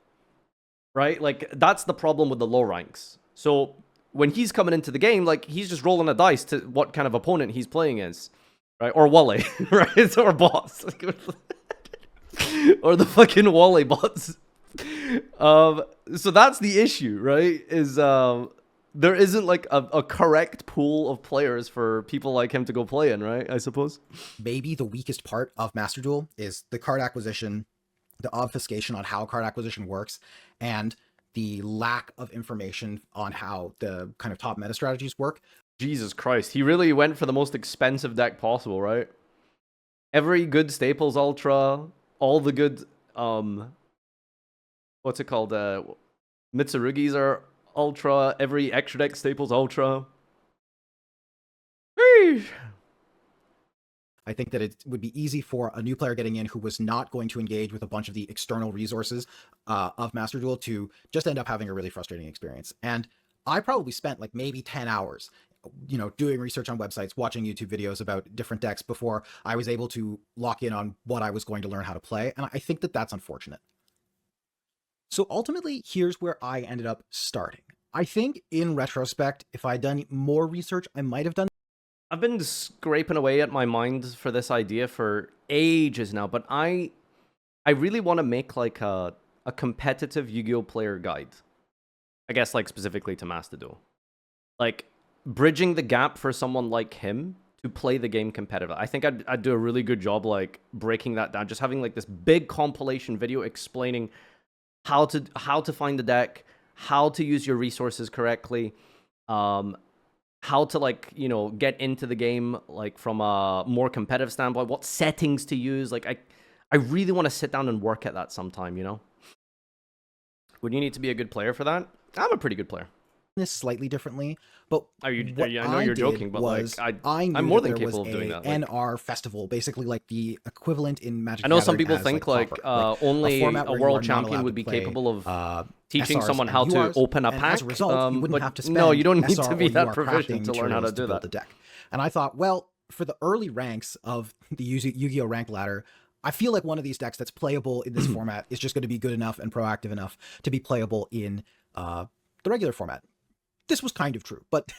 Right? Like, that's the problem with the low ranks. So when he's coming into the game, like, he's just rolling a dice to what kind of opponent he's playing as. Right? Or Wally. Right? Or boss. Or the fucking Wally bots. So that's the issue, right? Is there isn't like a correct pool of players for people like him to go play in, right? I suppose. Maybe the weakest part of Master Duel is the card acquisition, the obfuscation on how card acquisition works, and the lack of information on how the kind of top meta strategies work. Jesus Christ, he really went for the most expensive deck possible, right? Every good Staples Ultra, all the good, what's it called? Mitsurugis are Ultra, every extra deck Staples Ultra. Eesh. I think that it would be easy for a new player getting in who was not going to engage with a bunch of the external resources of Master Duel to just end up having a really frustrating experience. And I probably spent like maybe 10 hours, you know, doing research on websites, watching YouTube videos about different decks before I was able to lock in on what I was going to learn how to play. And I think that that's unfortunate. So ultimately, here's where I ended up starting. I think in retrospect, if I'd done more research, I might have done. I've been scraping away at my mind for this idea for ages now, but I really want to make like a competitive Yu-Gi-Oh! Player guide. I guess like specifically to Master Duel. Like bridging the gap for someone like him to play the game competitive. I think I'd do a really good job like breaking that down, just having like this big compilation video explaining how to find the deck, how to use your resources correctly, how to, like, you know, get into the game, like, from a more competitive standpoint, what settings to use. Like, I really want to sit down and work at that sometime, you know? Would you need to be a good player for that? I'm a pretty good player. This slightly differently, but I know you're joking, but like I'm more than capable of doing that. Like, NR festival, basically like the equivalent in Magic. I know some people think like only a world champion would be capable of teaching someone how to open a pack. As a result, you wouldn't have to spend no, you don't need SR to be or that UR proficient to learn how to do build that. The deck. And I thought, well, for the early ranks of the Yu-Gi-Oh! Rank ladder, I feel like one of these decks that's playable in this format is just going to be good enough and proactive enough to be playable in the regular format. This was kind of true, but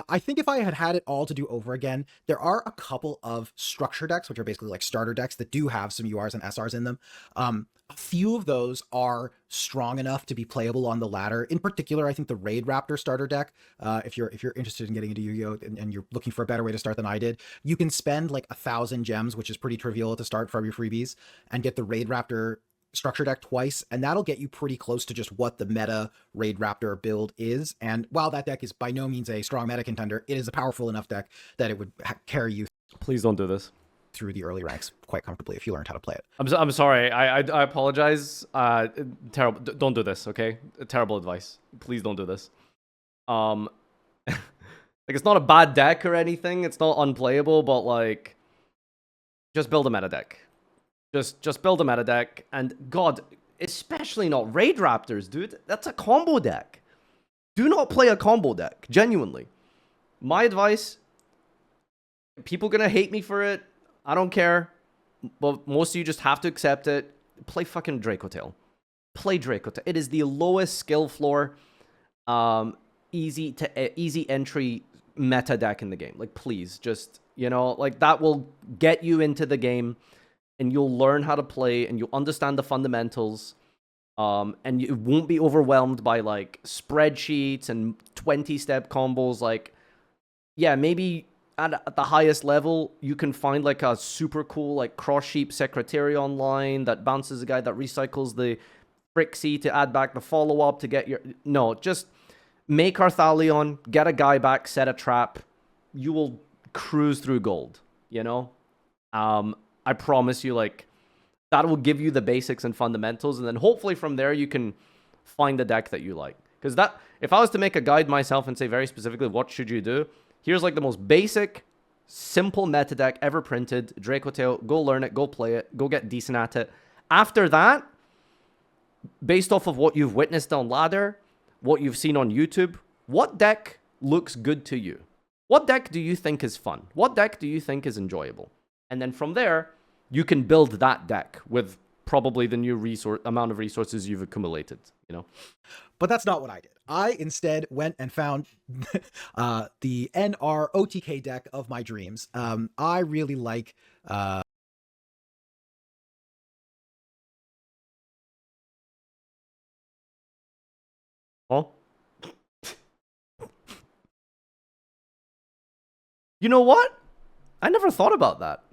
I think if I had had it all to do over again, there are a couple of structure decks, which are basically like starter decks that do have some URs and SRs in them. A few of those are strong enough to be playable on the ladder. In particular, I think the Raid Raptor starter deck, if you're interested in getting into Yu-Gi-Oh! And you're looking for a better way to start than I did, you can spend like 1,000 gems, which is pretty trivial at the start from your freebies, and get the Raid Raptor structure deck twice, and that'll get you pretty close to just what the meta Raid Raptor build is. And while that deck is by no means a strong meta contender, it is a powerful enough deck that it would carry you. Please don't do this. Through the early ranks quite comfortably if you learned how to play it. I'm sorry. I apologize. Terrible. Don't do this. Okay. Terrible advice. Please don't do this. Like, it's not a bad deck or anything. It's not unplayable, but like, just build a meta deck. Just build a meta deck, and God, especially not Raid Raptors, dude. That's a combo deck. Do not play a combo deck, genuinely. My advice, people gonna hate me for it. I don't care. But most of you just have to accept it. Play fucking Dracotail. Play Dracotail. It is the lowest skill floor, easy entry meta deck in the game. Like, please, just, you know, like, that will get you into the game. And you'll learn how to play, and you'll understand the fundamentals, and you won't be overwhelmed by like spreadsheets and 20-step combos. Like, yeah, maybe at the highest level, you can find like a super cool like cross-sheep secretary online that bounces a guy that recycles the Frixie to add back the follow-up to get your... No, just make Arthalion, get a guy back, set a trap. You will cruise through gold, you know? I promise you, like, that will give you the basics and fundamentals, and then hopefully from there you can find the deck that you like. Because that, if I was to make a guide myself and say very specifically what should you do, here's like the most basic, simple meta deck ever printed. Draco Tail, go learn it, go play it, go get decent at it. After that, based off of what you've witnessed on Ladder, what you've seen on YouTube, what deck looks good to you? What deck do you think is fun? What deck do you think is enjoyable? And then from there, you can build that deck with probably the new amount of resources you've accumulated, you know? But that's not what I did. I instead went and found the NR OTK deck of my dreams. I really like... Huh? You know what? I never thought about that.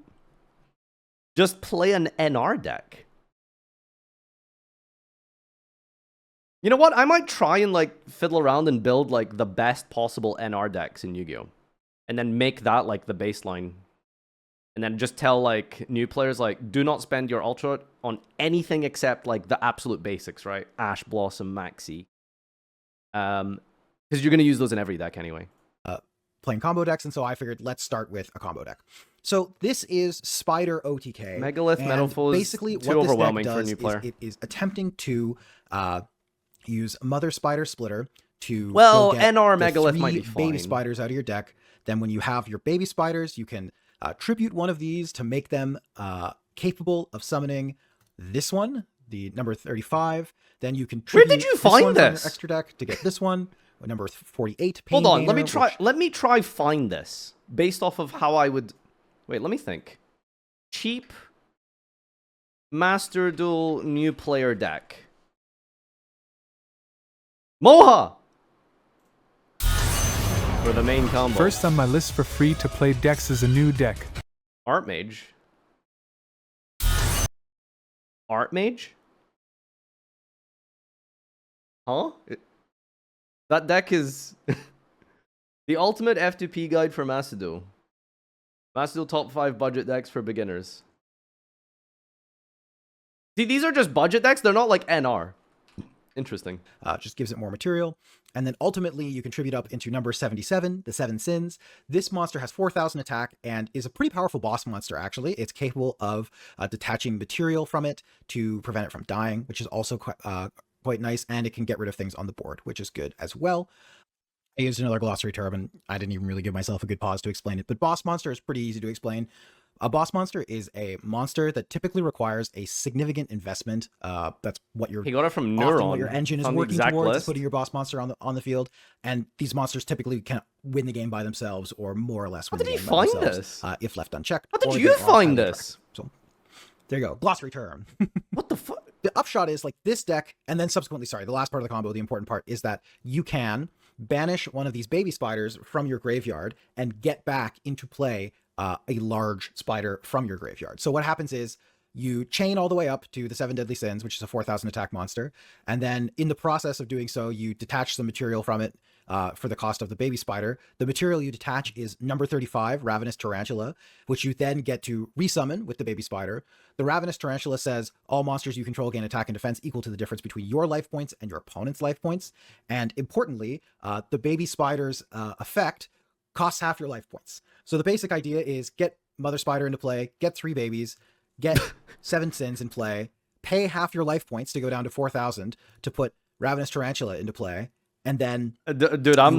Just play an NR deck. You know what? I might try and like fiddle around and build like the best possible NR decks in Yu-Gi-Oh! And then make that like the baseline. And then just tell like new players like, do not spend your Ultra on anything except like the absolute basics, right? Ash, Blossom, Maxi. Because you're going to use those in every deck anyway. Playing combo decks, and so I figured let's start with a combo deck. So this is Spider OTK. Megalith, Metalfoes, basically too what this overwhelming deck for a does new player. is it is attempting to use Mother Spider Splitter to well, go get NR the Megalith 3 might be baby fine. spiders out of your deck. Then when you have your baby spiders, you can tribute one of these to make them capable of summoning this one, the number 35. Then you can tribute Where did you this one find from your this? extra deck to get this one. Number 48. Hold on, let me Gainer, try. which- Let me try find this based off of how I would. Wait, let me think. Cheap Master Duel new player deck. Moha for the main combo. First on my list for free to play decks is a new deck. Archmage. Archmage? Huh? That deck is the ultimate F2P guide for Macedo. Macedo top 5 budget decks for beginners. See, these are just budget decks. They're not like NR. Interesting. just gives it more material. And then ultimately you contribute up into number 77, the 7 Sins. This monster has 4,000 attack and is a pretty powerful boss monster, actually. It's capable of detaching material from it to prevent it from dying, which is also quite nice. And it can get rid of things on the board, which is good as well. I used another glossary term, and I didn't even really give myself a good pause to explain it. But boss monster is pretty easy to explain. A boss monster is a monster that typically requires a significant investment. That's what you're... He got it from often Neuron. what your engine is on the working exact towards, list. putting your boss monster on the field, and these monsters typically can win the game by themselves, or more or less win How the did game he by find themselves, this? if left unchecked. How did or you they are find highly this? tracked. So there you go, glossary term. What the fuck? The upshot is like this deck, and then subsequently, sorry, the last part of the combo, the important part, is that you can banish one of these baby spiders from your graveyard and get back into play a large spider from your graveyard. So what happens is you chain all the way up to the 7 Deadly Sins, which is a 4,000 attack monster. And then in the process of doing so, you detach some material from it for the cost of the baby spider. The material you detach is number 35, Ravenous Tarantula, which you then get to resummon with the baby spider. The Ravenous Tarantula says all monsters you control gain attack and defense equal to the difference between your life points and your opponent's life points. And importantly, the baby spider's effect costs half your life points. So the basic idea is get Mother Spider into play, get 3 babies, get 7 Sins in play, pay half your life points to go down to 4,000 to put Ravenous Tarantula into play, and then Dude, I'm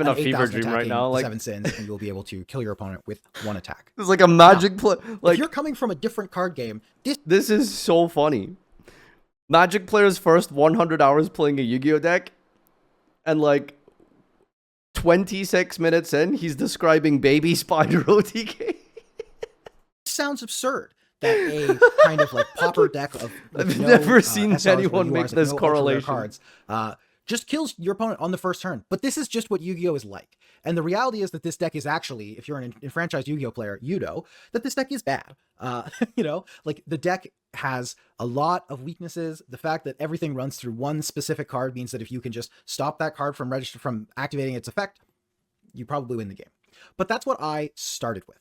in a fever dream right now. Like 7 Sins, and you'll be able to kill your opponent with 1 attack. it's like a magic play. Like If you're coming from a different card game, this is so funny. Magic player's first 100 hours playing a Yu-Gi-Oh deck, and like 26 minutes in, he's describing Baby Spider OTK. sounds absurd that a kind of like pauper deck of I've no, never seen SRs, anyone or make URs, this no ultra rare correlation. cards just kills your opponent on the first turn. But this is just what Yu-Gi-Oh is like. And the reality is that this deck is actually, if you're an enfranchised Yu-Gi-Oh player, you know that this deck is bad. You know, like the deck has a lot of weaknesses. The fact that everything runs through one specific card means that if you can just stop that card from activating its effect, you probably win the game. But that's what I started with.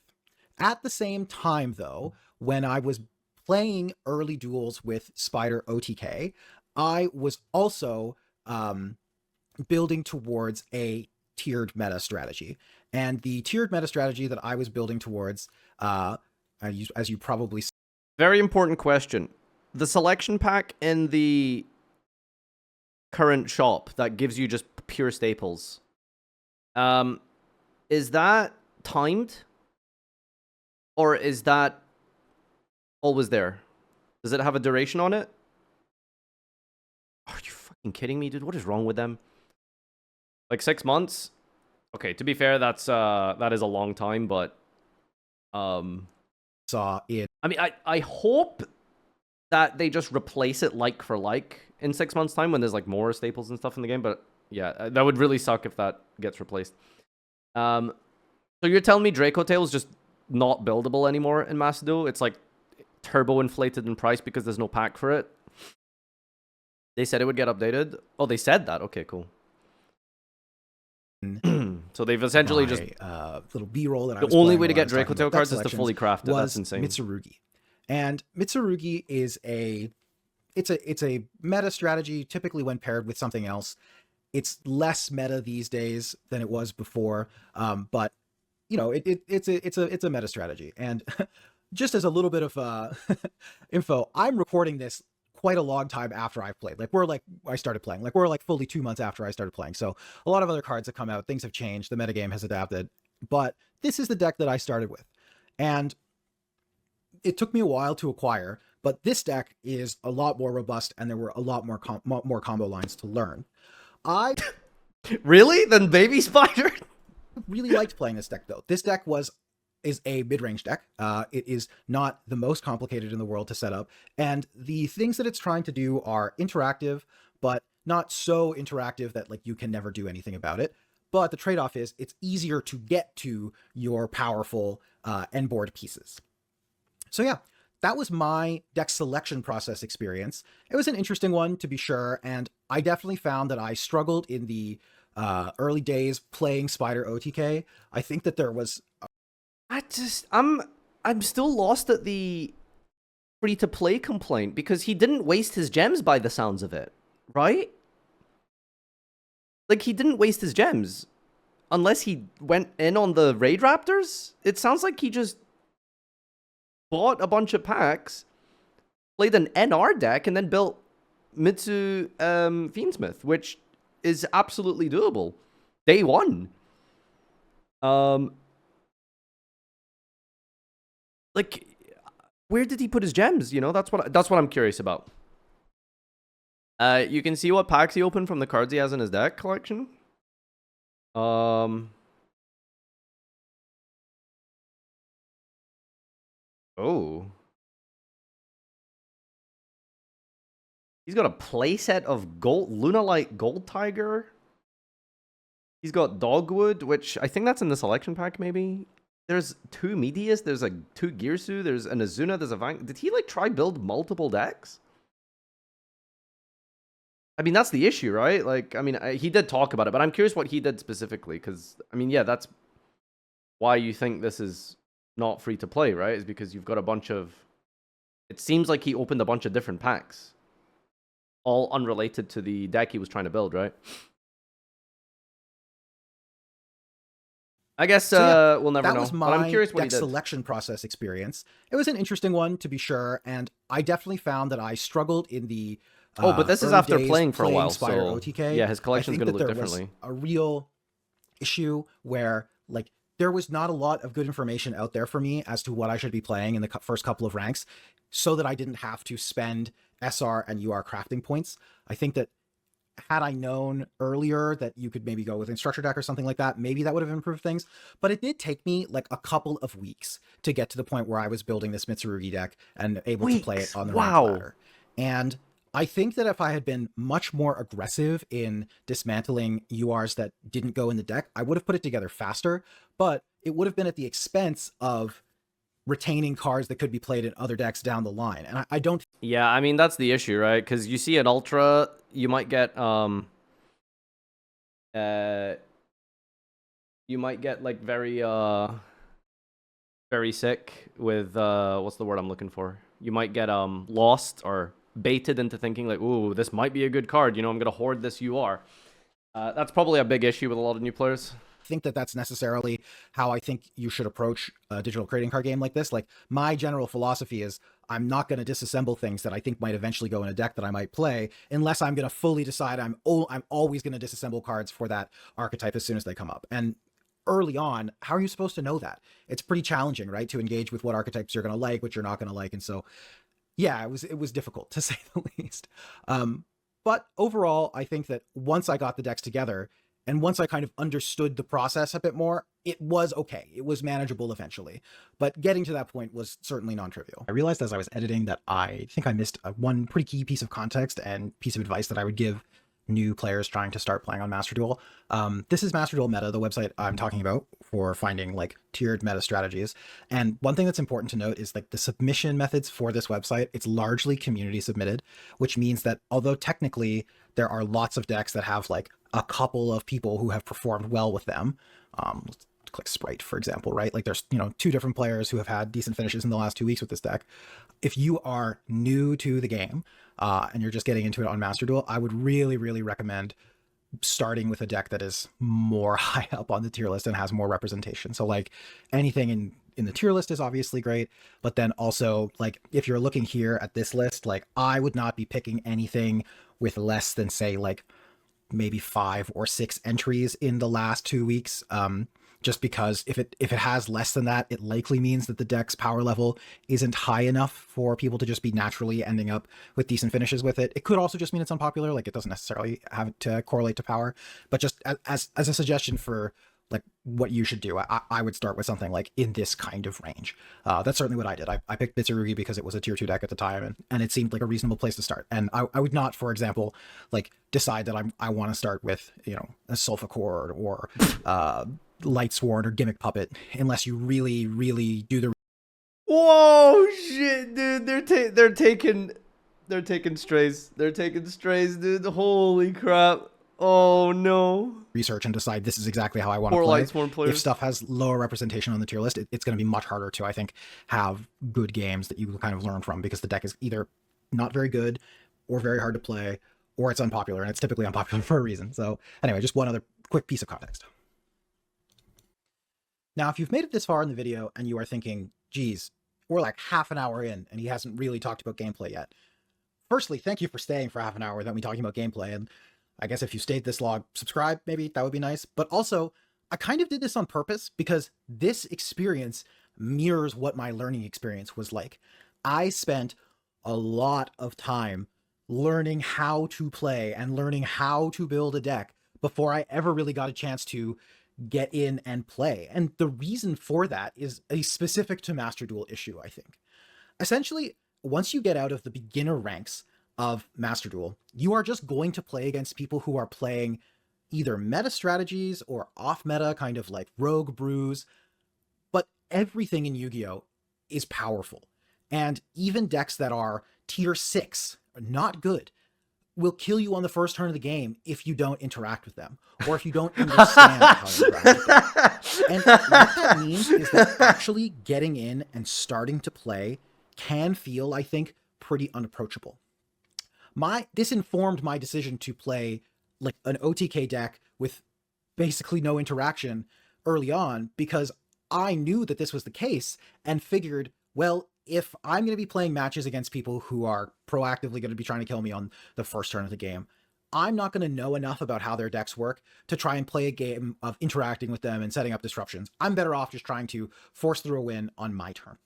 At the same time, though, when I was playing early duels with Spider OTK, I was also building towards a tiered meta strategy. And the tiered meta strategy that I was building towards, as you probably saw. Very important question. The selection pack in the current shop that gives you just pure staples, is that timed? Or is that always there? Does it have a duration on it? Are you fucking kidding me, dude? What is wrong with them? Like 6 months? Okay, to be fair, that is a long time, but Saw it. I mean, I hope that they just replace it like for like in 6 months' time when there's like more staples and stuff in the game. But yeah, that would really suck if that gets replaced. So you're telling me Draco Tail is just not buildable anymore in Macedo? It's like turbo inflated in price because there's no pack for it. They said it would get updated. Oh, they said that. Okay, cool. So they've essentially just little B-roll that I the was only playing way to while I get was Draco talking Tail about cards deck is to fully selections craft it. That's was insane. Mitsurugi. And Mitsurugi is it's a meta strategy typically when paired with something else. It's less meta these days than it was before, but you know it's a meta strategy. And just as a little bit of info, I'm recording this quite a long time after I've played. I started playing. We're fully 2 months after I started playing. So a lot of other cards have come out. Things have changed. The metagame has adapted. But this is the deck that I started with, and it took me a while to acquire. But this deck is a lot more robust, and there were a lot more combo lines to learn. I Really? Then Baby Spider? really liked playing this deck, though. This deck is a mid-range deck. It is not the most complicated in the world to set up, and the things that it's trying to do are interactive, but not so interactive that you can never do anything about it. But the trade-off is it's easier to get to your powerful end board pieces. So yeah, that was my deck selection process experience. It was an interesting one, to be sure, and I definitely found that I struggled in the early days playing Spider OTK. I think that there was I'm still lost at the free-to-play complaint, because he didn't waste his gems by the sounds of it, right? Like, he didn't waste his gems. Unless he went in on the Raid Raptors? It sounds like he just bought a bunch of packs, played an NR deck, and then built Mitsu Fiendsmith, which is absolutely doable. Day one. Like, where did he put his gems? You know, that's what I'm curious about. You can see what packs he opened from the cards he has in his deck collection. Oh. He's got a playset of gold Lunalight Gold Tiger. He's got Dogwood, which I think that's in the selection pack, maybe. There's 2 Medius, there's 2 Girsu, there's an Azuna, there's a Vang. Did he try build multiple decks? I mean, that's the issue, right? Like, I mean, he did talk about it, but I'm curious what he did specifically, because, I mean, yeah, that's why you think this is not free to play, right? Is because you've got a bunch of... It seems like he opened a bunch of different packs, all unrelated to the deck he was trying to build, right? I guess we'll never know. That was But I'm my curious what he deck did. selection process experience. It was an interesting one, to be sure, and I definitely found that I struggled in the but this is early after days playing for a while, Spider so OTK. yeah, his collection's I think going to that look there was differently. a real issue where there was not a lot of good information out there for me as to what I should be playing in the first couple of ranks, so that I didn't have to spend SR and UR crafting points. I think that had I known earlier that you could maybe go with Instructor deck or something like that, maybe that would have improved things. But it did take me a couple of weeks to get to the point where I was building this Mitsurugi deck and able to play it on the ranked ladder. And I think that if I had been much more aggressive in dismantling URs that didn't go in the deck, I would have put it together faster, but it would have been at the expense of retaining cards that could be played in other decks down the line. And I don't. Yeah, I mean, that's the issue, right? Because you see an Ultra, you might get, like very sick with, what's the word I'm looking for? You might get, lost or baited into thinking like, ooh, this might be a good card. You know, I'm going to hoard this UR. That's probably a big issue with a lot of new players. Think that that's necessarily how I think you should approach a digital trading card game like this. Like, my general philosophy is I'm not going to disassemble things that I think might eventually go in a deck that I might play, unless I'm going to fully decide I'm always going to disassemble cards for that archetype as soon as they come up. And early on, how are you supposed to know that? It's pretty challenging, right? To engage with what archetypes you're going to like, what you're not going to like. And so, yeah, it was difficult, to say the least. But overall, I think that once I got the decks together, and once I kind of understood the process a bit more, it was okay. It was manageable eventually. But getting to that point was certainly non-trivial. I realized as I was editing that I think I missed one pretty key piece of context and piece of advice that I would give new players trying to start playing on Master Duel. This is Master Duel Meta, the website I'm talking about for finding like tiered meta strategies. And one thing that's important to note is like the submission methods for this website, it's largely community submitted, which means that although technically there are lots of decks that have like a couple of people who have performed well with them, let's click Sprite, for example, right? Like there's, 2 different players who have had decent finishes in the last 2 weeks with this deck. If you are new to the game and you're just getting into it on Master Duel, I would really, really recommend starting with a deck that is more high up on the tier list and has more representation. So like anything in the tier list is obviously great, but then also like if you're looking here at this list, like I would not be picking anything with less than say like maybe 5 or 6 entries in the last 2 weeks. Just because if it has less than that, it likely means that the deck's power level isn't high enough for people to just be naturally ending up with decent finishes with it. It could also just mean it's unpopular, like it doesn't necessarily have to correlate to power. But just as a suggestion for like what you should do, I would start with something like in this kind of range. That's certainly what I did. I picked Bitsurugi because it was a tier 2 deck at the time, and it seemed like a reasonable place to start. And I would not, for example, like decide that I want to start with, a Sulfachord or Lightsworn or Gimmick Puppet, unless you really, really do the. Whoa, shit, dude! They're taking strays. They're taking strays, dude. Holy crap! Oh no! Research and decide this is exactly how I want to Poor play. Lightsworn players. If stuff has lower representation on the tier list, it's going to be much harder to, I think, have good games that you kind of learn from, because the deck is either not very good or very hard to play, or it's unpopular, and it's typically unpopular for a reason. So anyway, just one other quick piece of context. Now, if you've made it this far in the video and you are thinking, geez, we're like half an hour in and he hasn't really talked about gameplay yet. Firstly, thank you for staying for half an hour without me talking about gameplay. And I guess if you stayed this long, subscribe, maybe that would be nice. But also, I kind of did this on purpose because this experience mirrors what my learning experience was like. I spent a lot of time learning how to play and learning how to build a deck before I ever really got a chance to get in and play. And the reason for that is a specific to Master Duel issue, I think. Essentially, once you get out of the beginner ranks of Master Duel, you are just going to play against people who are playing either meta strategies or off meta, kind of like rogue brews. But everything in Yu-Gi-Oh is powerful. And even decks that are tier 6, not good, will kill you on the first turn of the game if you don't interact with them, or if you don't understand how to interact with them. And what that means is that actually getting in and starting to play can feel, I think, pretty unapproachable. This informed my decision to play like an OTK deck with basically no interaction early on, because I knew that this was the case and figured, well, if I'm going to be playing matches against people who are proactively going to be trying to kill me on the first turn of the game, I'm not going to know enough about how their decks work to try and play a game of interacting with them and setting up disruptions. I'm better off just trying to force through a win on my turn.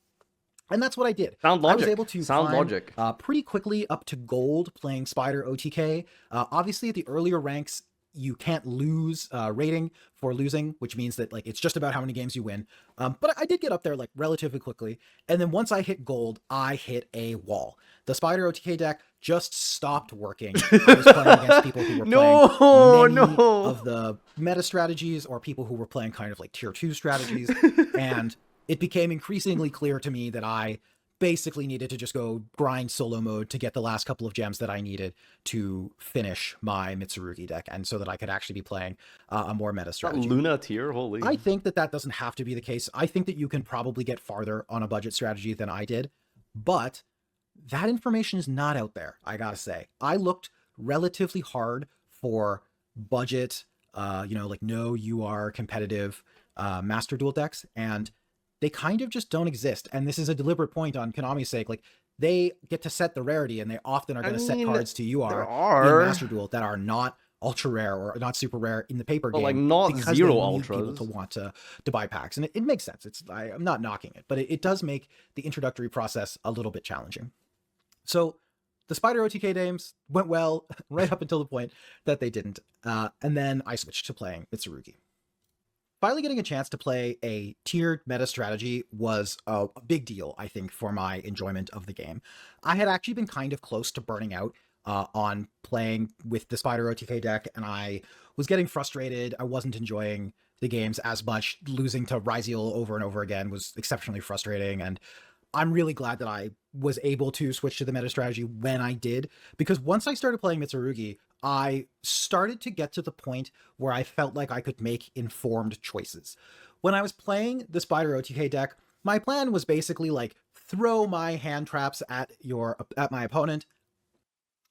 And that's what I did. Sound logic. I was able to climb pretty quickly up to gold playing Spider OTK. Obviously, at the earlier ranks, you can't lose rating for losing, which means that like it's just about how many games you win. But I did get up there like relatively quickly. And then once I hit gold, I hit a wall. The Spider OTK deck just stopped working. I was playing against people who were playing many of the meta strategies, or people who were playing kind of like tier 2 strategies. And it became increasingly clear to me that I basically needed to just go grind solo mode to get the last couple of gems that I needed to finish my Mitsurugi deck, and so that I could actually be playing a more meta strategy. Luna tier, holy. I think that that doesn't have to be the case. I think that you can probably get farther on a budget strategy than I did, but that information is not out there, I gotta say. I looked relatively hard for budget, like no UR competitive Master Duel decks, and they kind of just don't exist. And this is a deliberate point on Konami's sake. Like, they get to set the rarity, and they often are going to set cards to UR in Master Duel that are not ultra rare or not super rare in the paper game. Like, not because zero they need ultras. people to want to buy packs. And it makes sense. I'm not knocking it, but it does make the introductory process a little bit challenging. So the Spider OTK games went well right up until the point that they didn't. And then I switched to playing Mitsurugi. Finally getting a chance to play a tiered meta strategy was a big deal, I think, for my enjoyment of the game. I had actually been kind of close to burning out on playing with the Spider OTK deck, and I was getting frustrated. I wasn't enjoying the games as much. Losing to Ryziel over and over again was exceptionally frustrating, and I'm really glad that I was able to switch to the meta strategy when I did, because once I started playing Mitsurugi, I started to get to the point where I felt like I could make informed choices. When I was playing the Spider OTK deck, my plan was basically like throw my hand traps at my opponent.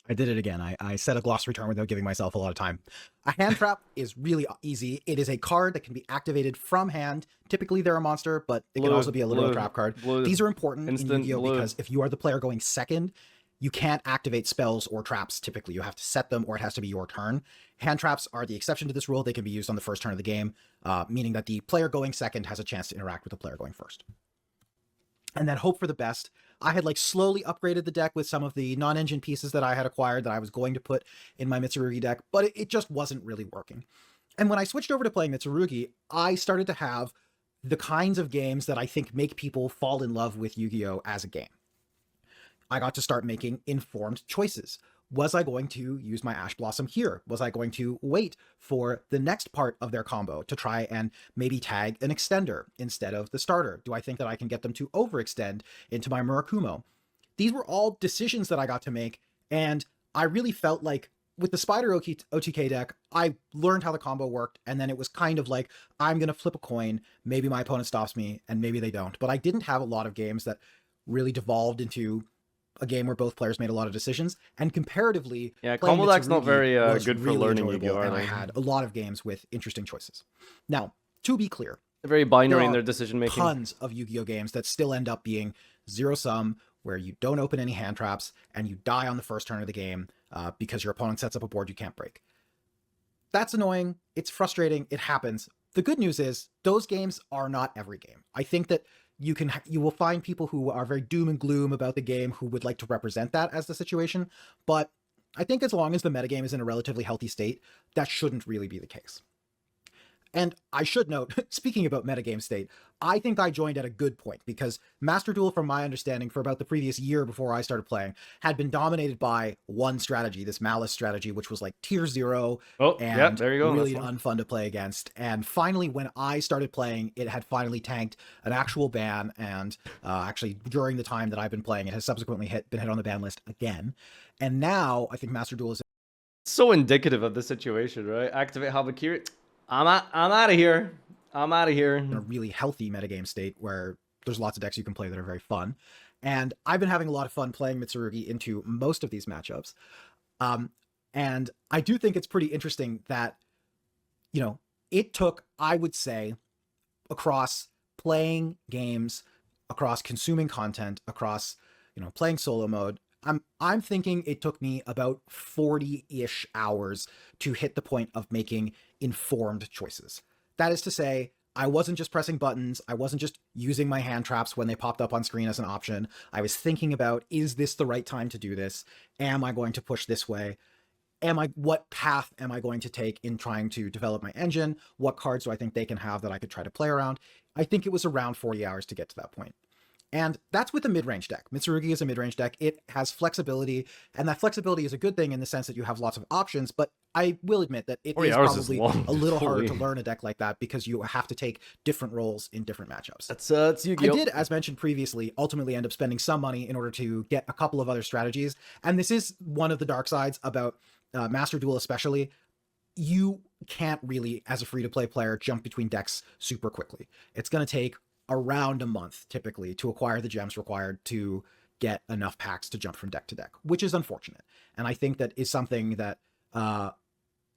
I did it again. I said a glossary term without giving myself a lot of time. A hand trap is really easy. It is a card that can be activated from hand. Typically they're a monster, but it can also be a literal trap card. These are important in Yu-Gi-Oh! Because if you are the player going second, you can't activate spells or traps typically. You have to set them, or it has to be your turn. Hand traps are the exception to this rule. They can be used on the first turn of the game, meaning that the player going second has a chance to interact with the player going first. And then hope for the best. I had like slowly upgraded the deck with some of the non-engine pieces that I had acquired that I was going to put in my Mitsurugi deck, but it just wasn't really working. And when I switched over to playing Mitsurugi, I started to have the kinds of games that I think make people fall in love with Yu-Gi-Oh! As a game. I got to start making informed choices. Was I going to use my Ash Blossom here? Was I going to wait for the next part of their combo to try and maybe tag an extender instead of the starter? Do I think that I can get them to overextend into my Murakumo? These were all decisions that I got to make, and I really felt like with the Spider OTK deck, I learned how the combo worked, and then it was kind of like, I'm going to flip a coin, maybe my opponent stops me, and maybe they don't. But I didn't have a lot of games that really devolved into a game where both players made a lot of decisions, and comparatively, combo deck's not very good for really learning Yu-Gi-Oh! And I had a lot of games with interesting choices. Now, to be clear, they're very binary in there their are decision making. tons of Yu-Gi-Oh! Games that still end up being zero sum, where you don't open any hand traps and you die on the first turn of the game because your opponent sets up a board you can't break. That's annoying. It's frustrating. It happens. The good news is those games are not every game. I think that you will find people who are very doom and gloom about the game who would like to represent that as the situation, but I think as long as the metagame is in a relatively healthy state, that shouldn't really be the case. And I should note, speaking about metagame state, I think I joined at a good point, because Master Duel, from my understanding, for about the previous year before I started playing, had been dominated by one strategy, this Malice strategy, which was like tier 0 and there you go. really unfun to play against. And finally, when I started playing, it had finally tanked an actual ban, and actually during the time that I've been playing, it has subsequently been hit on the ban list again. And now I think Master Duel is so indicative of the situation, right? Activate Habakiri. I'm out of here. I'm out of here. in a really healthy metagame state where there's lots of decks you can play that are very fun. And I've been having a lot of fun playing Mitsurugi into most of these matchups. And I do think it's pretty interesting that, it took, I would say, across playing games, across consuming content, across, playing solo mode, I'm thinking it took me about 40-ish hours to hit the point of making informed choices. That is to say, I wasn't just pressing buttons. I wasn't just using my hand traps when they popped up on screen as an option. I was thinking about, is this the right time to do this? Am I going to push this way? What path am I going to take in trying to develop my engine? What cards do I think they can have that I could try to play around? I think it was around 40 hours to get to that point. And that's with a mid-range deck. Mitsurugi is a mid-range deck. It has flexibility, and that flexibility is a good thing in the sense that you have lots of options, but I will admit that it is 40 hours is probably long. a little harder to Holy. learn a deck like that because you have to take different roles in different matchups. That's I Yu-Gi-Oh. did, as mentioned previously, ultimately end up spending some money in order to get a couple of other strategies, and this is one of the dark sides about Master Duel especially. You can't really, as a free-to-play player, jump between decks super quickly. It's going to take around a month, typically, to acquire the gems required to get enough packs to jump from deck to deck, which is unfortunate. And I think that is something that,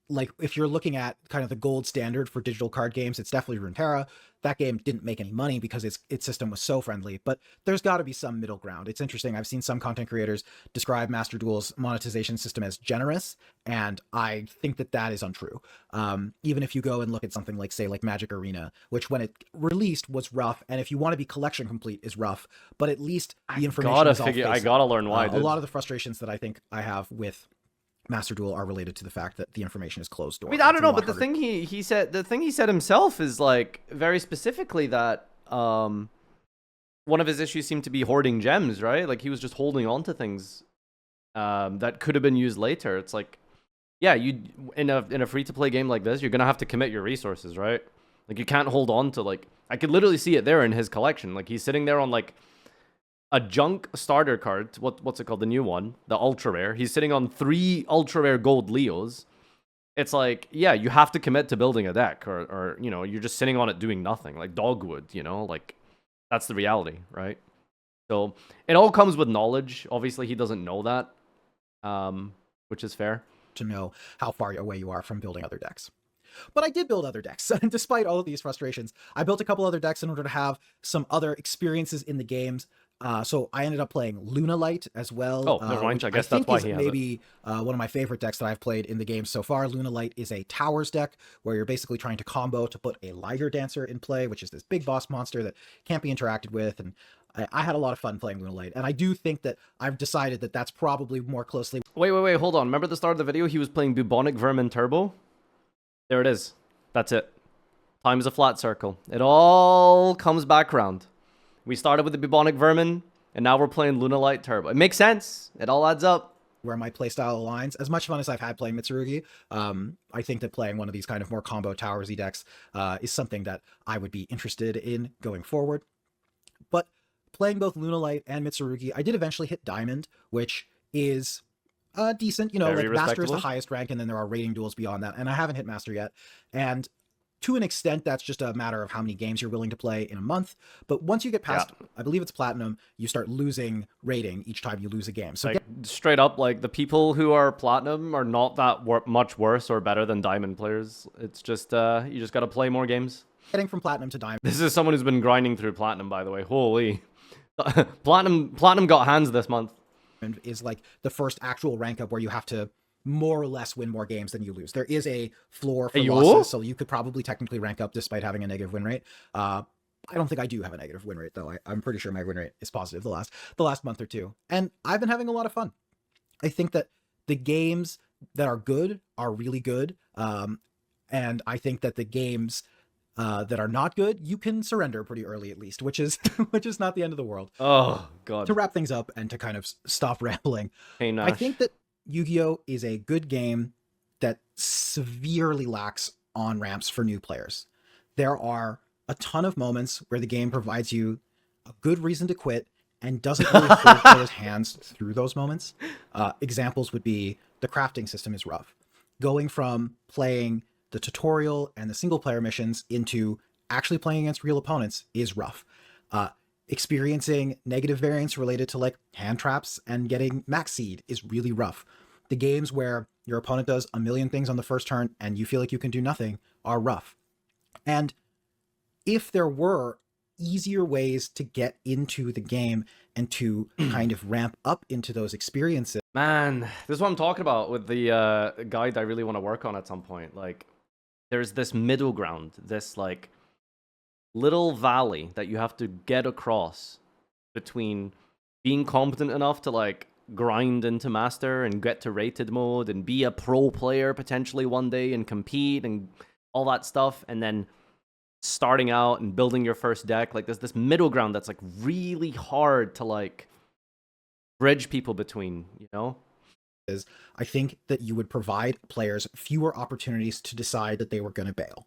like, if you're looking at kind of the gold standard for digital card games, it's definitely Runeterra. That game didn't make any money because its system was so friendly, but there's got to be some middle ground. It's interesting. I've seen some content creators describe Master Duel's monetization system as generous, and I think that that is untrue. Even if you go and look at something like, say, like Magic Arena, which when it released was rough, and if you want to be collection complete is rough, but at least the information is all I gotta learn why. a lot of the frustrations that I think I have with Master Duel are related to the fact that the information is closed door. I mean, I It's don't a know, lot but the harder. thing he said himself is like very specifically that one of his issues seemed to be hoarding gems, right? Like he was just holding on to things that could have been used later. It's like, yeah, you in a free to play game like this, you're gonna have to commit your resources, right? Like you can't hold on to like I could literally see it there in his collection. Like he's sitting there on like a junk starter card. What's it called? The new one, the ultra rare. He's sitting on 3 ultra rare gold Leos. It's like, yeah, you have to commit to building a deck, or you know, you're just sitting on it doing nothing, like dogwood. You know, like that's the reality, right? So it all comes with knowledge. Obviously, he doesn't know that, which is fair. To know how far away you are from building other decks. But I did build other decks. Despite all of these frustrations, I built a couple other decks in order to have some other experiences in the games. So I ended up playing Luna Light as well. Oh, never mind. Which I guess think that's why is he has it. maybe one of my favorite decks that I've played in the game so far. Luna Light is a towers deck where you're basically trying to combo to put a Liger Dancer in play, which is this big boss monster that can't be interacted with. And I had a lot of fun playing Luna Light. And I do think that I've decided that that's probably more closely. Wait, hold on. Remember the start of the video? He was playing Bubonic Vermin Turbo. There it is. That's it. Time is a flat circle. It all comes back around. We started with the Bubonic Vermin, and now we're playing Luna Light Turbo. It makes sense. It all adds up. Where my playstyle aligns. As much fun as I've had playing Mitsurugi, I think that playing one of these kind of more combo towersy decks is something that I would be interested in going forward. But playing both Luna Light and Mitsurugi, I did eventually hit Diamond, which is decent. You know, Very like Master is the respectable. highest rank, and then there are rating duels beyond that. And I haven't hit Master yet. And to an extent, that's just a matter of how many games you're willing to play in a month. But once you get past, I believe it's Platinum, you start losing rating each time you lose a game. So Like straight up, like the people who are platinum are not that much worse or better than diamond players. It's just you just got to play more games. getting from Platinum to Diamond This is someone who's been grinding through platinum, by the way. Holy, platinum got hands this month. is like the first actual rank up where you have to more or less win more games than you lose. There is a floor for Hey, losses, yo? so you could probably technically rank up despite having a negative win rate. I don't think I do have a negative win rate though. I'm pretty sure my win rate is positive the last month or two, and I've been having a lot of fun. I think that the games that are good are really good, and I think that the games that are not good, you can surrender pretty early at least, which is which is not the end of the world. Oh god. To wrap things up and to kind of stop rambling, Hey, I think that Yu-Gi-Oh is a good game that severely lacks on ramps for new players. There are a ton of moments where the game provides you a good reason to quit and doesn't really hold players' hands through those moments. Examples would be the crafting system is rough. Going from playing the tutorial and the single player missions into actually playing against real opponents is rough. Experiencing negative variants related to like hand traps and getting max seed is really rough. The games where your opponent does a million things on the first turn and you feel like you can do nothing are rough. And if there were easier ways to get into the game and to kind of ramp up into those experiences. Man, this is what I'm talking about with the guide I really want to work on at some point. Like, there's this middle ground, this like little valley that you have to get across between being competent enough to like grind into master and get to rated mode and be a pro player potentially one day and compete and all that stuff, and then starting out and building your first deck. Like there's this middle ground that's like really hard to like bridge people between, you know? Is I think that you would provide players fewer opportunities to decide that they were going to bail.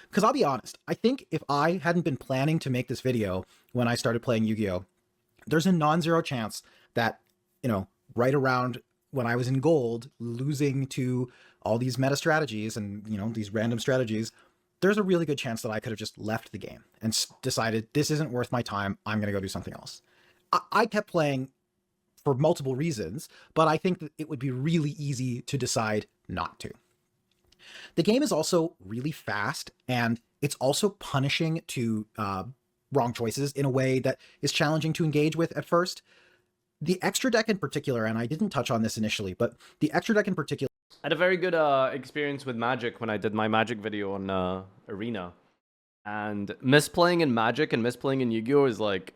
Because I'll be honest, I think if I hadn't been planning to make this video when I started playing Yu-Gi-Oh, there's a non-zero chance that, you know, right around when I was in gold, losing to all these meta strategies and, you know, these random strategies, there's a really good chance that I could have just left the game and decided this isn't worth my time. I'm going to go do something else. I kept playing for multiple reasons, but I think that it would be really easy to decide not to. The game is also really fast, and it's also punishing to wrong choices in a way that is challenging to engage with at first. The extra deck in particular, and I didn't touch on this initially, but the extra deck in particular... I had a very good experience with Magic when I did my Magic video on Arena. And misplaying in Magic and misplaying in Yu-Gi-Oh! Is like...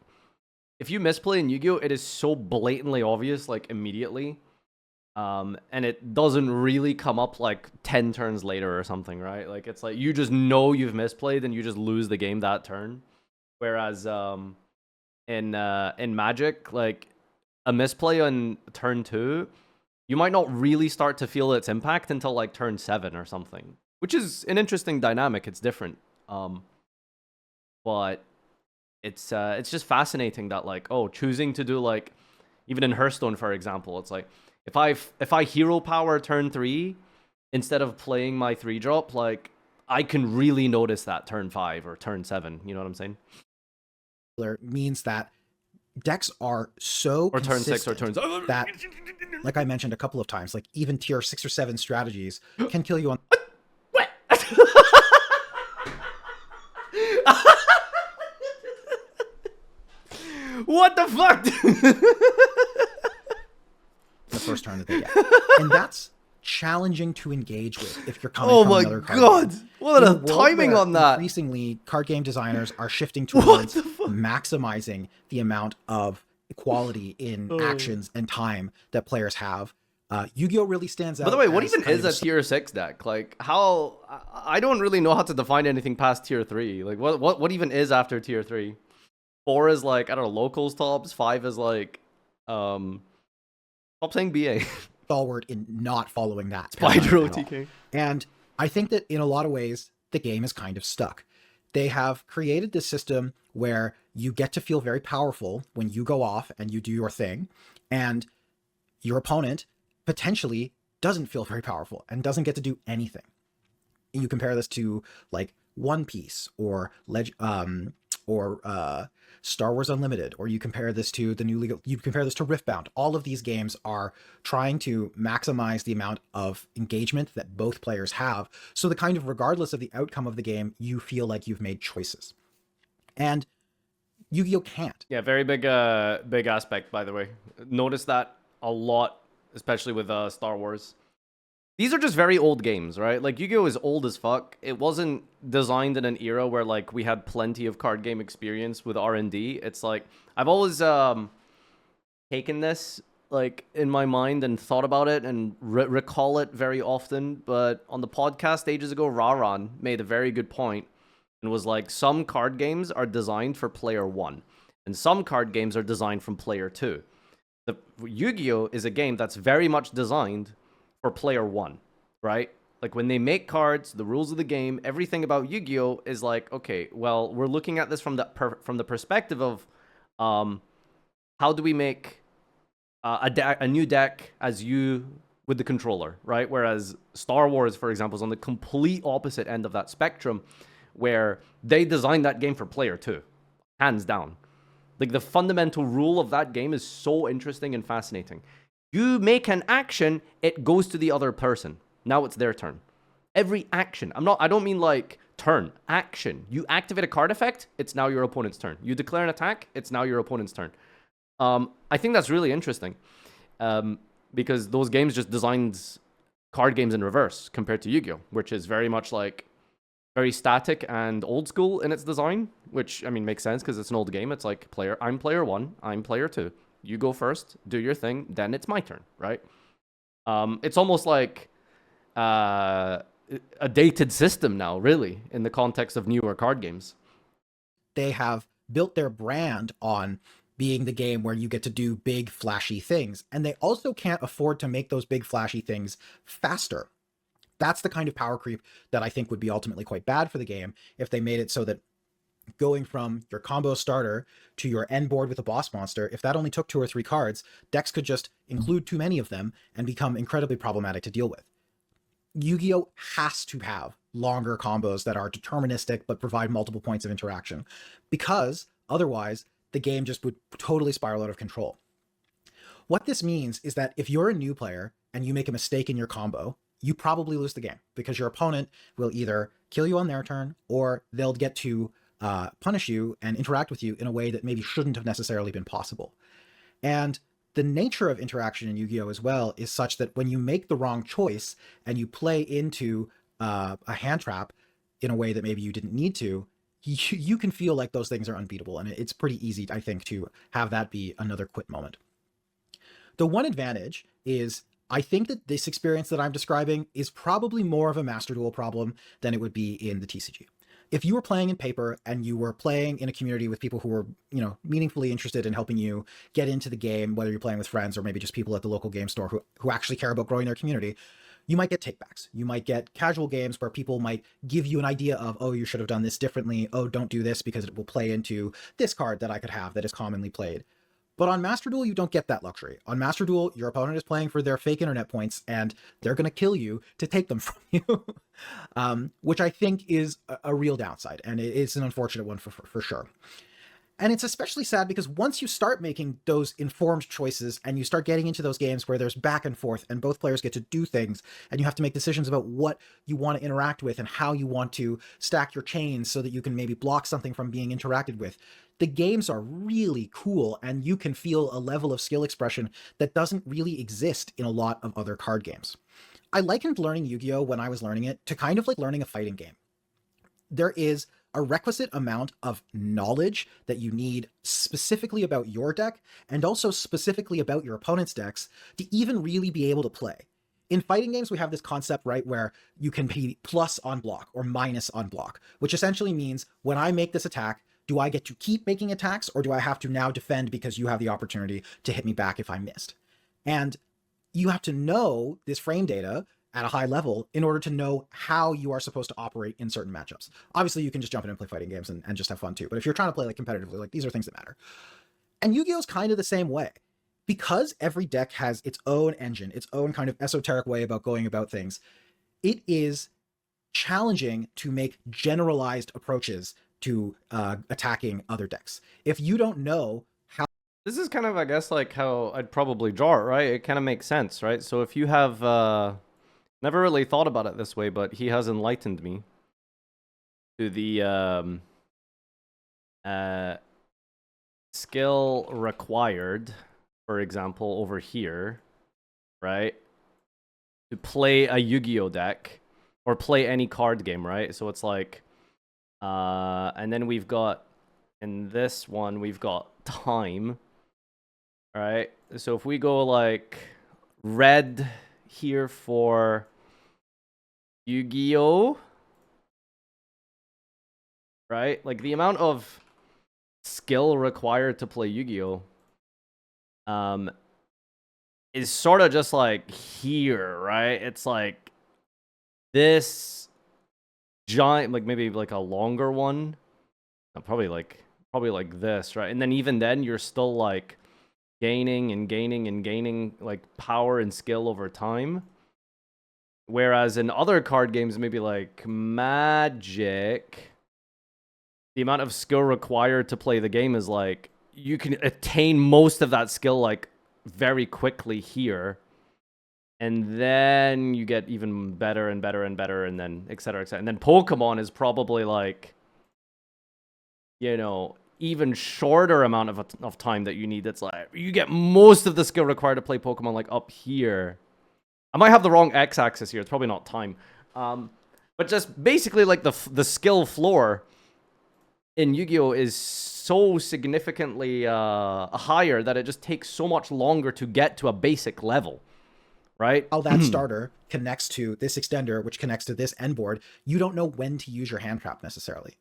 If you misplay in Yu-Gi-Oh! It is so blatantly obvious, like, immediately. And it doesn't really come up, like, 10 turns later or something, right? Like, it's like, you just know you've misplayed and you just lose the game that turn. Whereas, in Magic, like, a misplay on turn 2, you might not really start to feel its impact until, like, turn 7 or something. Which is an interesting dynamic. It's different. But... It's just fascinating that, like, oh, choosing to do, like, even in Hearthstone, for example, it's like, if I hero power turn 3 instead of playing my 3-drop, like, I can really notice that turn 5 or turn 7, you know what I'm saying? Means that decks are so or turn 6 or turn 7 that, like I mentioned a couple of times, like even tier 6 or 7 strategies can kill you on... What? What the fuck? The first turn that they get. And that's challenging to engage with if you're coming Oh from my another card god! game. What In a world timing where on that! Increasingly, card game designers are shifting towards maximizing the amount of equality in actions and time that players have. Yu-Gi-Oh! Really stands out. By the way, what as even kind is of a tier 6 deck? Like, how... I don't really know how to define anything past tier 3. Like, what even is after tier 3? 4 is like, I don't know, locals tops. 5 is like, stop saying BA. stalwart in not following that. Spider at all. OTK. And I think that in a lot of ways, the game is kind of stuck. They have created this system where you get to feel very powerful when you go off and you do your thing, and your opponent potentially doesn't feel very powerful and doesn't get to do anything. You compare this to like One Piece or Star Wars Unlimited, or you compare this to you compare this to Riftbound. All of these games are trying to maximize the amount of engagement that both players have, so that kind of regardless of the outcome of the game, you feel like you've made choices. And Yu-Gi-Oh! Can't. Yeah, very big aspect, by the way. Notice that a lot, especially with Star Wars. These are just very old games, right? Like, Yu-Gi-Oh! Is old as fuck. It wasn't designed in an era where, like, we had plenty of card game experience with R&D. It's like, I've always taken this, like, in my mind and thought about it and recall it very often. But on the podcast ages ago, Raran made a very good point and was like, some card games are designed for player 1, and some card games are designed from player 2. The Yu-Gi-Oh! Is a game that's very much designed for player 1, right? Like, when they make cards, the rules of the game, everything about Yu-Gi-Oh! Is like, okay, well, we're looking at this from the perspective of how do we make a new deck as you with the controller, right? Whereas Star Wars, for example, is on the complete opposite end of that spectrum, where they designed that game for player 2, hands down. Like, the fundamental rule of that game is so interesting and fascinating. You make an action, it goes to the other person. Now it's their turn. Every action. I don't mean like turn. Action. You activate a card effect, it's now your opponent's turn. You declare an attack, it's now your opponent's turn. I think that's really interesting. Because those games just designed card games in reverse compared to Yu-Gi-Oh!, which is very much like very static and old school in its design, which, I mean, makes sense because it's an old game. It's like, I'm player 1, I'm player 2. You go first, do your thing, then it's my turn, right? It's almost like a dated system now, really, in the context of newer card games. They have built their brand on being the game where you get to do big, flashy things. And they also can't afford to make those big, flashy things faster. That's the kind of power creep that I think would be ultimately quite bad for the game if they made it so that going from your combo starter to your end board with a boss monster, if that only took 2 or 3 cards, decks could just include too many of them and become incredibly problematic to deal with. Yu-Gi-Oh! Has to have longer combos that are deterministic but provide multiple points of interaction, because otherwise the game just would totally spiral out of control. What this means is that if you're a new player and you make a mistake in your combo, you probably lose the game because your opponent will either kill you on their turn or they'll get to punish you and interact with you in a way that maybe shouldn't have necessarily been possible. And the nature of interaction in Yu-Gi-Oh! As well is such that when you make the wrong choice and you play into a hand trap in a way that maybe you didn't need to, you can feel like those things are unbeatable. And it's pretty easy, I think, to have that be another quit moment. The one advantage is I think that this experience that I'm describing is probably more of a Master Duel problem than it would be in the TCG. If you were playing in paper and you were playing in a community with people who were, meaningfully interested in helping you get into the game, whether you're playing with friends or maybe just people at the local game store who actually care about growing their community, you might get takebacks. You might get casual games where people might give you an idea of, oh, you should have done this differently. Oh, don't do this because it will play into this card that I could have that is commonly played. But on Master Duel, you don't get that luxury. On Master Duel, your opponent is playing for their fake internet points, and they're going to kill you to take them from you, which I think is a real downside, and it's an unfortunate one for sure. And it's especially sad because once you start making those informed choices and you start getting into those games where there's back and forth and both players get to do things and you have to make decisions about what you want to interact with and how you want to stack your chains so that you can maybe block something from being interacted with, the games are really cool and you can feel a level of skill expression that doesn't really exist in a lot of other card games. I likened learning Yu-Gi-Oh! When I was learning it to kind of like learning a fighting game. There is a requisite amount of knowledge that you need specifically about your deck and also specifically about your opponent's decks to even really be able to play. In fighting games, we have this concept, right, where you can be plus on block or minus on block, which essentially means when I make this attack, do I get to keep making attacks or do I have to now defend because you have the opportunity to hit me back if I missed? And you have to know this frame data at a high level in order to know how you are supposed to operate in certain matchups. Obviously, you can just jump in and play fighting games and just have fun too. But if you're trying to play like competitively, like these are things that matter. And Yu-Gi-Oh! Is kind of the same way. Because every deck has its own engine, its own kind of esoteric way about going about things, it is challenging to make generalized approaches to attacking other decks. If you don't know how... This is kind of, I guess, like how I'd probably draw it, right? It kind of makes sense, right? So if you have... Never really thought about it this way, but he has enlightened me to the skill required, for example, over here, right? To play a Yu-Gi-Oh! Deck or play any card game, right? So it's like, and then we've got, in this one, we've got time, right? So if we go like red here for Yu-Gi-Oh! Right? Like the amount of skill required to play Yu-Gi-Oh! Is sort of just like here, right? It's like this giant, like maybe like a longer one. Probably like this, right? And then even then you're still like gaining and gaining and gaining like power and skill over time. Whereas in other card games, maybe like Magic, the amount of skill required to play the game is like, you can attain most of that skill like very quickly here. And then you get even better and better and better, and then et cetera, et cetera. And then Pokemon is probably like, even shorter amount of time that you need. That's like, you get most of the skill required to play Pokemon like up here. I might have the wrong x-axis here. It's probably not time. But just basically like the skill floor in Yu-Gi-Oh! Is so significantly higher that it just takes so much longer to get to a basic level. right? how that starter connects to this extender, which connects to this end board, you don't know when to use your hand trap necessarily.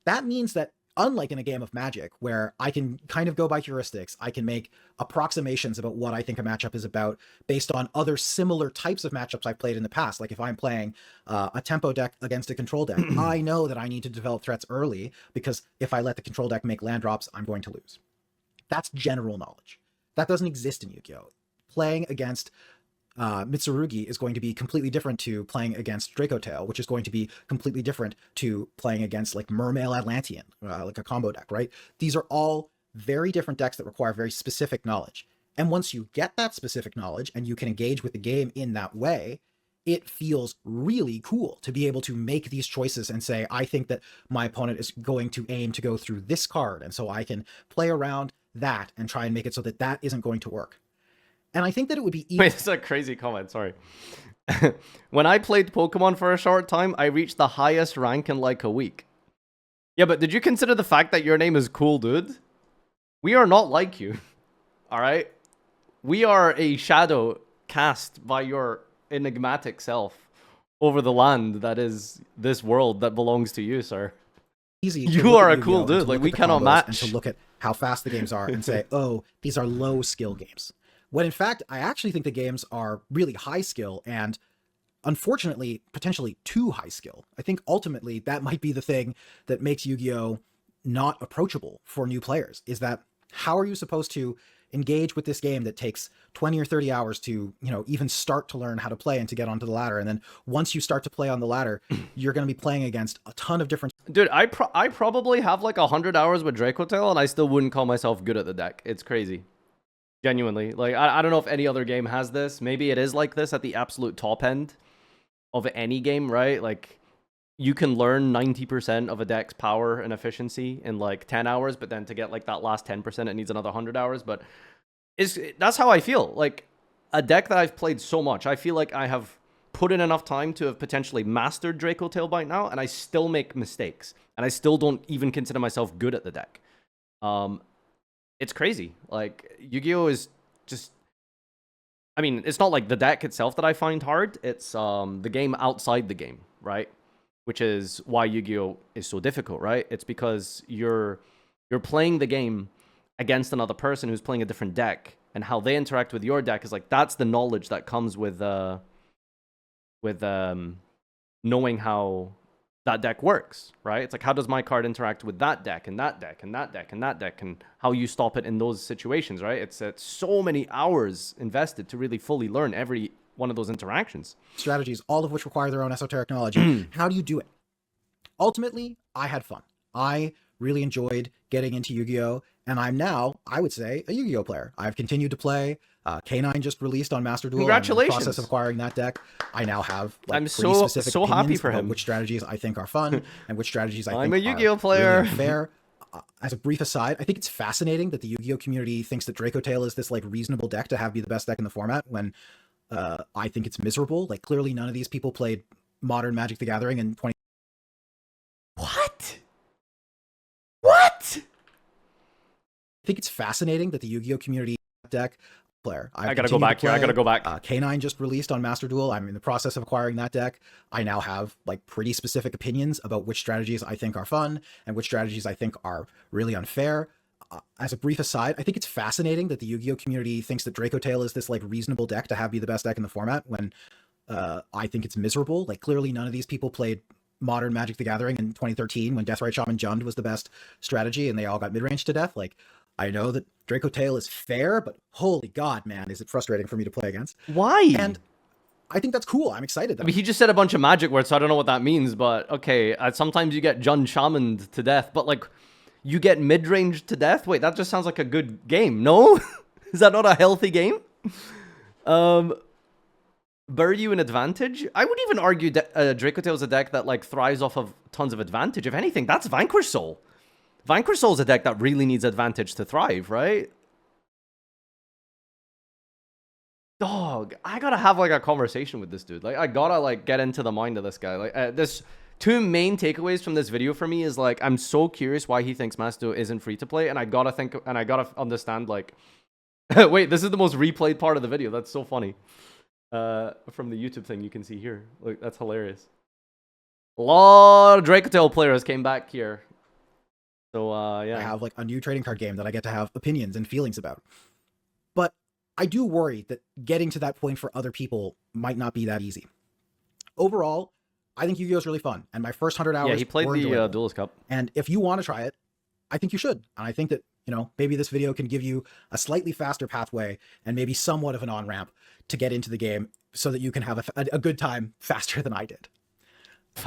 That means that unlike in a game of Magic, where I can kind of go by heuristics, I can make approximations about what I think a matchup is about based on other similar types of matchups I've played in the past. Like if I'm playing a tempo deck against a control deck, I know that I need to develop threats early because if I let the control deck make land drops, I'm going to lose. That's general knowledge. That doesn't exist in Yu-Gi-Oh! Playing against Mitsurugi is going to be completely different to playing against Dracotail, which is going to be completely different to playing against like Mermail Atlantean, like a combo deck, right? These are all very different decks that require very specific knowledge. And once you get that specific knowledge and you can engage with the game in that way, it feels really cool to be able to make these choices and say, I think that my opponent is going to aim to go through this card. And so I can play around that and try and make it so that that isn't going to work. And I think that it would be easy. Wait, this is a crazy comment, sorry. When I played Pokemon for a short time, I reached the highest rank in like a week. Yeah, but did you consider the fact that your name is Cool Dude? We are not like you. Alright? We are a shadow cast by your enigmatic self over the land that is this world that belongs to you, sir. Easy. You are a cool dude. Like, we cannot match. And to look at how fast the games are and say, oh, these are low skill games. When in fact, I actually think the games are really high skill and unfortunately, potentially too high skill. I think ultimately that might be the thing that makes Yu-Gi-Oh! Not approachable for new players, is that how are you supposed to engage with this game that takes 20 or 30 hours to, even start to learn how to play and to get onto the ladder. And then once you start to play on the ladder, you're going to be playing against a ton of different... Dude, I probably have like 100 hours with Dracotail and I still wouldn't call myself good at the deck. It's crazy. Genuinely. Like, I don't know if any other game has this. Maybe it is like this at the absolute top end of any game, right? Like, you can learn 90% of a deck's power and efficiency in like 10 hours, but then to get like that last 10%, it needs another 100 hours. But that's how I feel. Like, a deck that I've played so much, I feel like I have put in enough time to have potentially mastered Dracotail by now, and I still make mistakes. And I still don't even consider myself good at the deck. It's crazy. Like, Yu-Gi-Oh! Is just... I mean, it's not like the deck itself that I find hard. It's the game outside the game, right? Which is why Yu-Gi-Oh! Is so difficult, right? It's because you're playing the game against another person who's playing a different deck, and how they interact with your deck is like, that's the knowledge that comes with knowing how that deck works, right? It's like, how does my card interact with that deck and that deck and that deck and that deck, and how you stop it in those situations, right? It's so many hours invested to really fully learn every one of those interactions. Strategies, all of which require their own esoteric knowledge. How do you do it? Ultimately, I had fun. I really enjoyed getting into Yu-Gi-Oh! And I'm now, I would say, a Yu-Gi-Oh! Player. I've continued to play. K9 just released on Master Duel. Congratulations. I'm in the process of acquiring that deck. I now have I'm pretty so specific happy opinions for about him. which strategies I think are fun and which strategies I I'm think a Yu-Gi-Oh! are player. really unfair. As a brief aside, I think it's fascinating that the Yu-Gi-Oh! Community thinks that Dracotail is this like reasonable deck to have be the best deck in the format, when I think it's miserable. Like, clearly none of these people played modern Magic the Gathering in 20... What? I think it's fascinating that the Yu-Gi-Oh! Community deck player. I gotta go back here. I gotta go back. K9 just released on Master Duel. I'm in the process of acquiring that deck. I now have like pretty specific opinions about which strategies I think are fun and which strategies I think are really unfair. As a brief aside, I think it's fascinating that the Yu-Gi-Oh! Community thinks that Dracotail is this like reasonable deck to have be the best deck in the format, when I think it's miserable. Like, clearly none of these people played modern Magic the Gathering in 2013 when Deathrite Shaman Jund was the best strategy and they all got mid-range to death. Like, I know that Dracotail is fair, but holy god, man, is it frustrating for me to play against. Why? And I think that's cool. I'm excited. I mean, he just said a bunch of magic words, so I don't know what that means, but okay, sometimes you get Jund Shamaned to death, but like, you get mid-range to death? Wait, that just sounds like a good game, no? Is that not a healthy game? Bury you an advantage? I would even argue that Dracotail is a deck that like thrives off of tons of advantage. If anything, that's Vanquish Soul. Vanquish Soul is a deck that really needs advantage to thrive, right? Dog, I gotta have like a conversation with this dude. Like, I gotta like get into the mind of this guy. Like, this two main takeaways from this video for me is like, I'm so curious why he thinks Master Duel isn't free to play, and I gotta understand like, wait, this is the most replayed part of the video. That's so funny. from the YouTube thing you can see here. Look, that's hilarious. A lot of Dracotail players came back here. So, yeah. I have like a new trading card game that I get to have opinions and feelings about. But I do worry that getting to that point for other people might not be that easy. Overall, I think Yu-Gi-Oh! Is really fun. And my first 100 hours Yeah, he played were the enjoyable. Duelist Cup. And if you want to try it, I think you should. And I think that, you know, maybe this video can give you a slightly faster pathway and maybe somewhat of an on-ramp to get into the game so that you can have a good time faster than I did.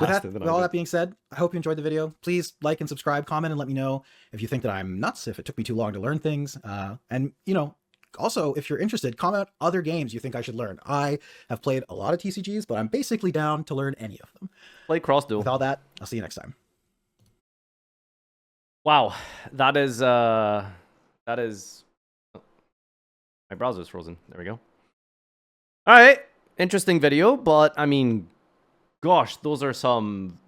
With all that being said, I hope you enjoyed the video. Please like and subscribe, comment, and let me know if you think that I'm nuts, if it took me too long to learn things. And, you know, also, if you're interested, comment other games you think I should learn. I have played a lot of TCGs, but I'm basically down to learn any of them. Play Cross Duel. With all that, I'll see you next time. Wow, that is oh, my browser's frozen. There we go. All right, interesting video, but I mean, gosh, those are some.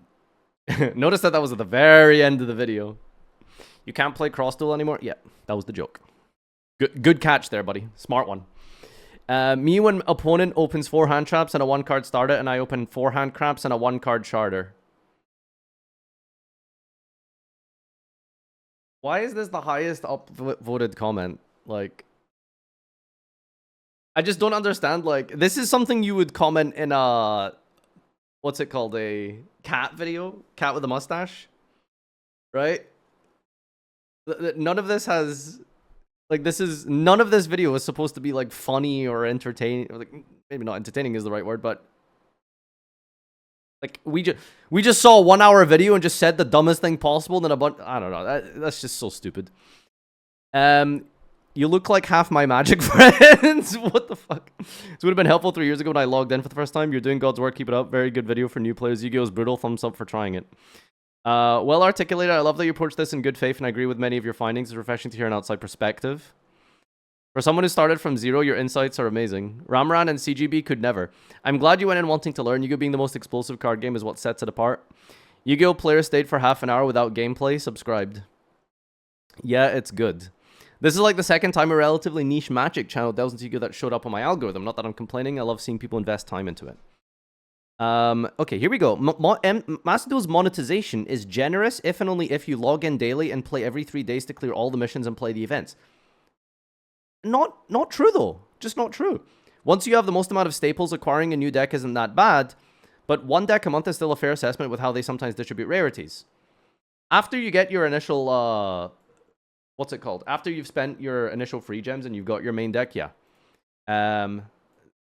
Notice that was at the very end of the video. You can't play Cross Duel anymore. Yeah, that was the joke. Good catch there, buddy. Smart one. Me when opponent opens 4 hand traps and a 1-card starter, and I open 4 hand traps and a 1-card charter. Why is this the highest upvoted comment? Like, I just don't understand. Like, this is something you would comment in a, what's it called? A cat video? Cat with a mustache? Right? None of this has, like, none of this video is supposed to be, like, funny or entertaining. Or, like, maybe not entertaining is the right word, but like, we just saw a 1-hour video and just said the dumbest thing possible. Then I don't know. That's just so stupid. You look like half my Magic friends. What the fuck? This would have been helpful 3 years ago when I logged in for the first time. You're doing God's work. Keep it up. Very good video for new players. Yu-Gi-Oh! Is brutal. Thumbs up for trying it. Well articulated. I love that you approach this in good faith, and I agree with many of your findings. It's refreshing to hear an outside perspective. For someone who started from zero, your insights are amazing. Ramran and CGB could never. I'm glad you went in wanting to learn. Yu-Gi-Oh! Being the most explosive card game is what sets it apart. Yu-Gi-Oh! Players stayed for half an hour without gameplay. Subscribed. Yeah, it's good. This is like the second time a relatively niche Magic channel delves into Yu-Gi-Oh! That showed up on my algorithm. Not that I'm complaining. I love seeing people invest time into it. Okay, here we go. Master Duel's monetization is generous if and only if you log in daily and play every 3 days to clear all the missions and play the events. Not true, though. Just not true. Once you have the most amount of staples, acquiring a new deck isn't that bad, but 1 deck a month is still a fair assessment with how they sometimes distribute rarities. After you get your initial, what's it called? After you've spent your initial free gems and you've got your main deck, yeah. Then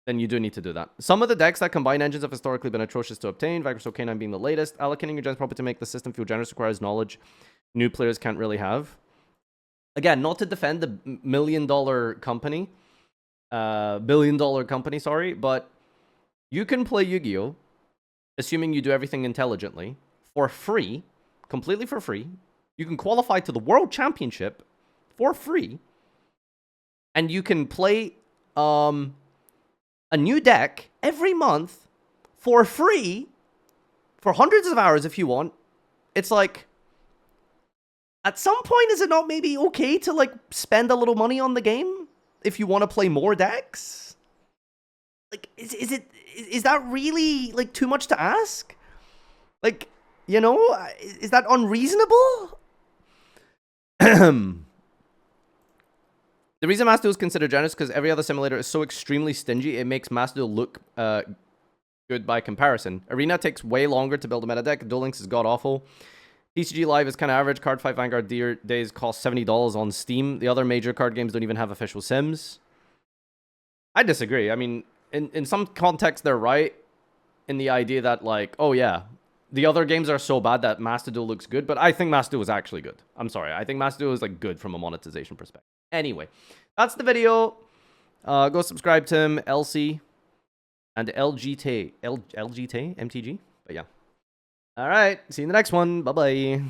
you do need to do that. Some of the decks that combine engines have historically been atrocious to obtain, Viper's K9 being the latest. Allocating your gems properly to make the system feel generous requires knowledge new players can't really have. Again, not to defend the $1 million company, billion-dollar company, sorry, but you can play Yu-Gi-Oh!, assuming you do everything intelligently, for free, completely for free. You can qualify to the World Championship for free, and you can play a new deck every month for free for hundreds of hours if you want. It's like, at some point, is it not maybe okay to, like, spend a little money on the game if you want to play more decks? Like, is that really, like, too much to ask? Like, you know, is that unreasonable? The reason Master Duel is considered generous is because every other simulator is so extremely stingy, it makes Master Duel look good by comparison. Arena takes way longer to build a meta deck. Duel Links is god-awful. TCG Live is kind of average. Card Fight Vanguard Days cost $70 on Steam. The other major card games don't even have official sims. I disagree. I mean, in some context, they're right in the idea that, like, oh yeah, the other games are so bad that Master Duel looks good, but I think Master Duel is actually good. I'm sorry. I think Master Duel is, like, good from a monetization perspective. Anyway, that's the video. Go subscribe to him, Elsie, and LGT, MTG. But yeah. All right. See you in the next one. Bye-bye.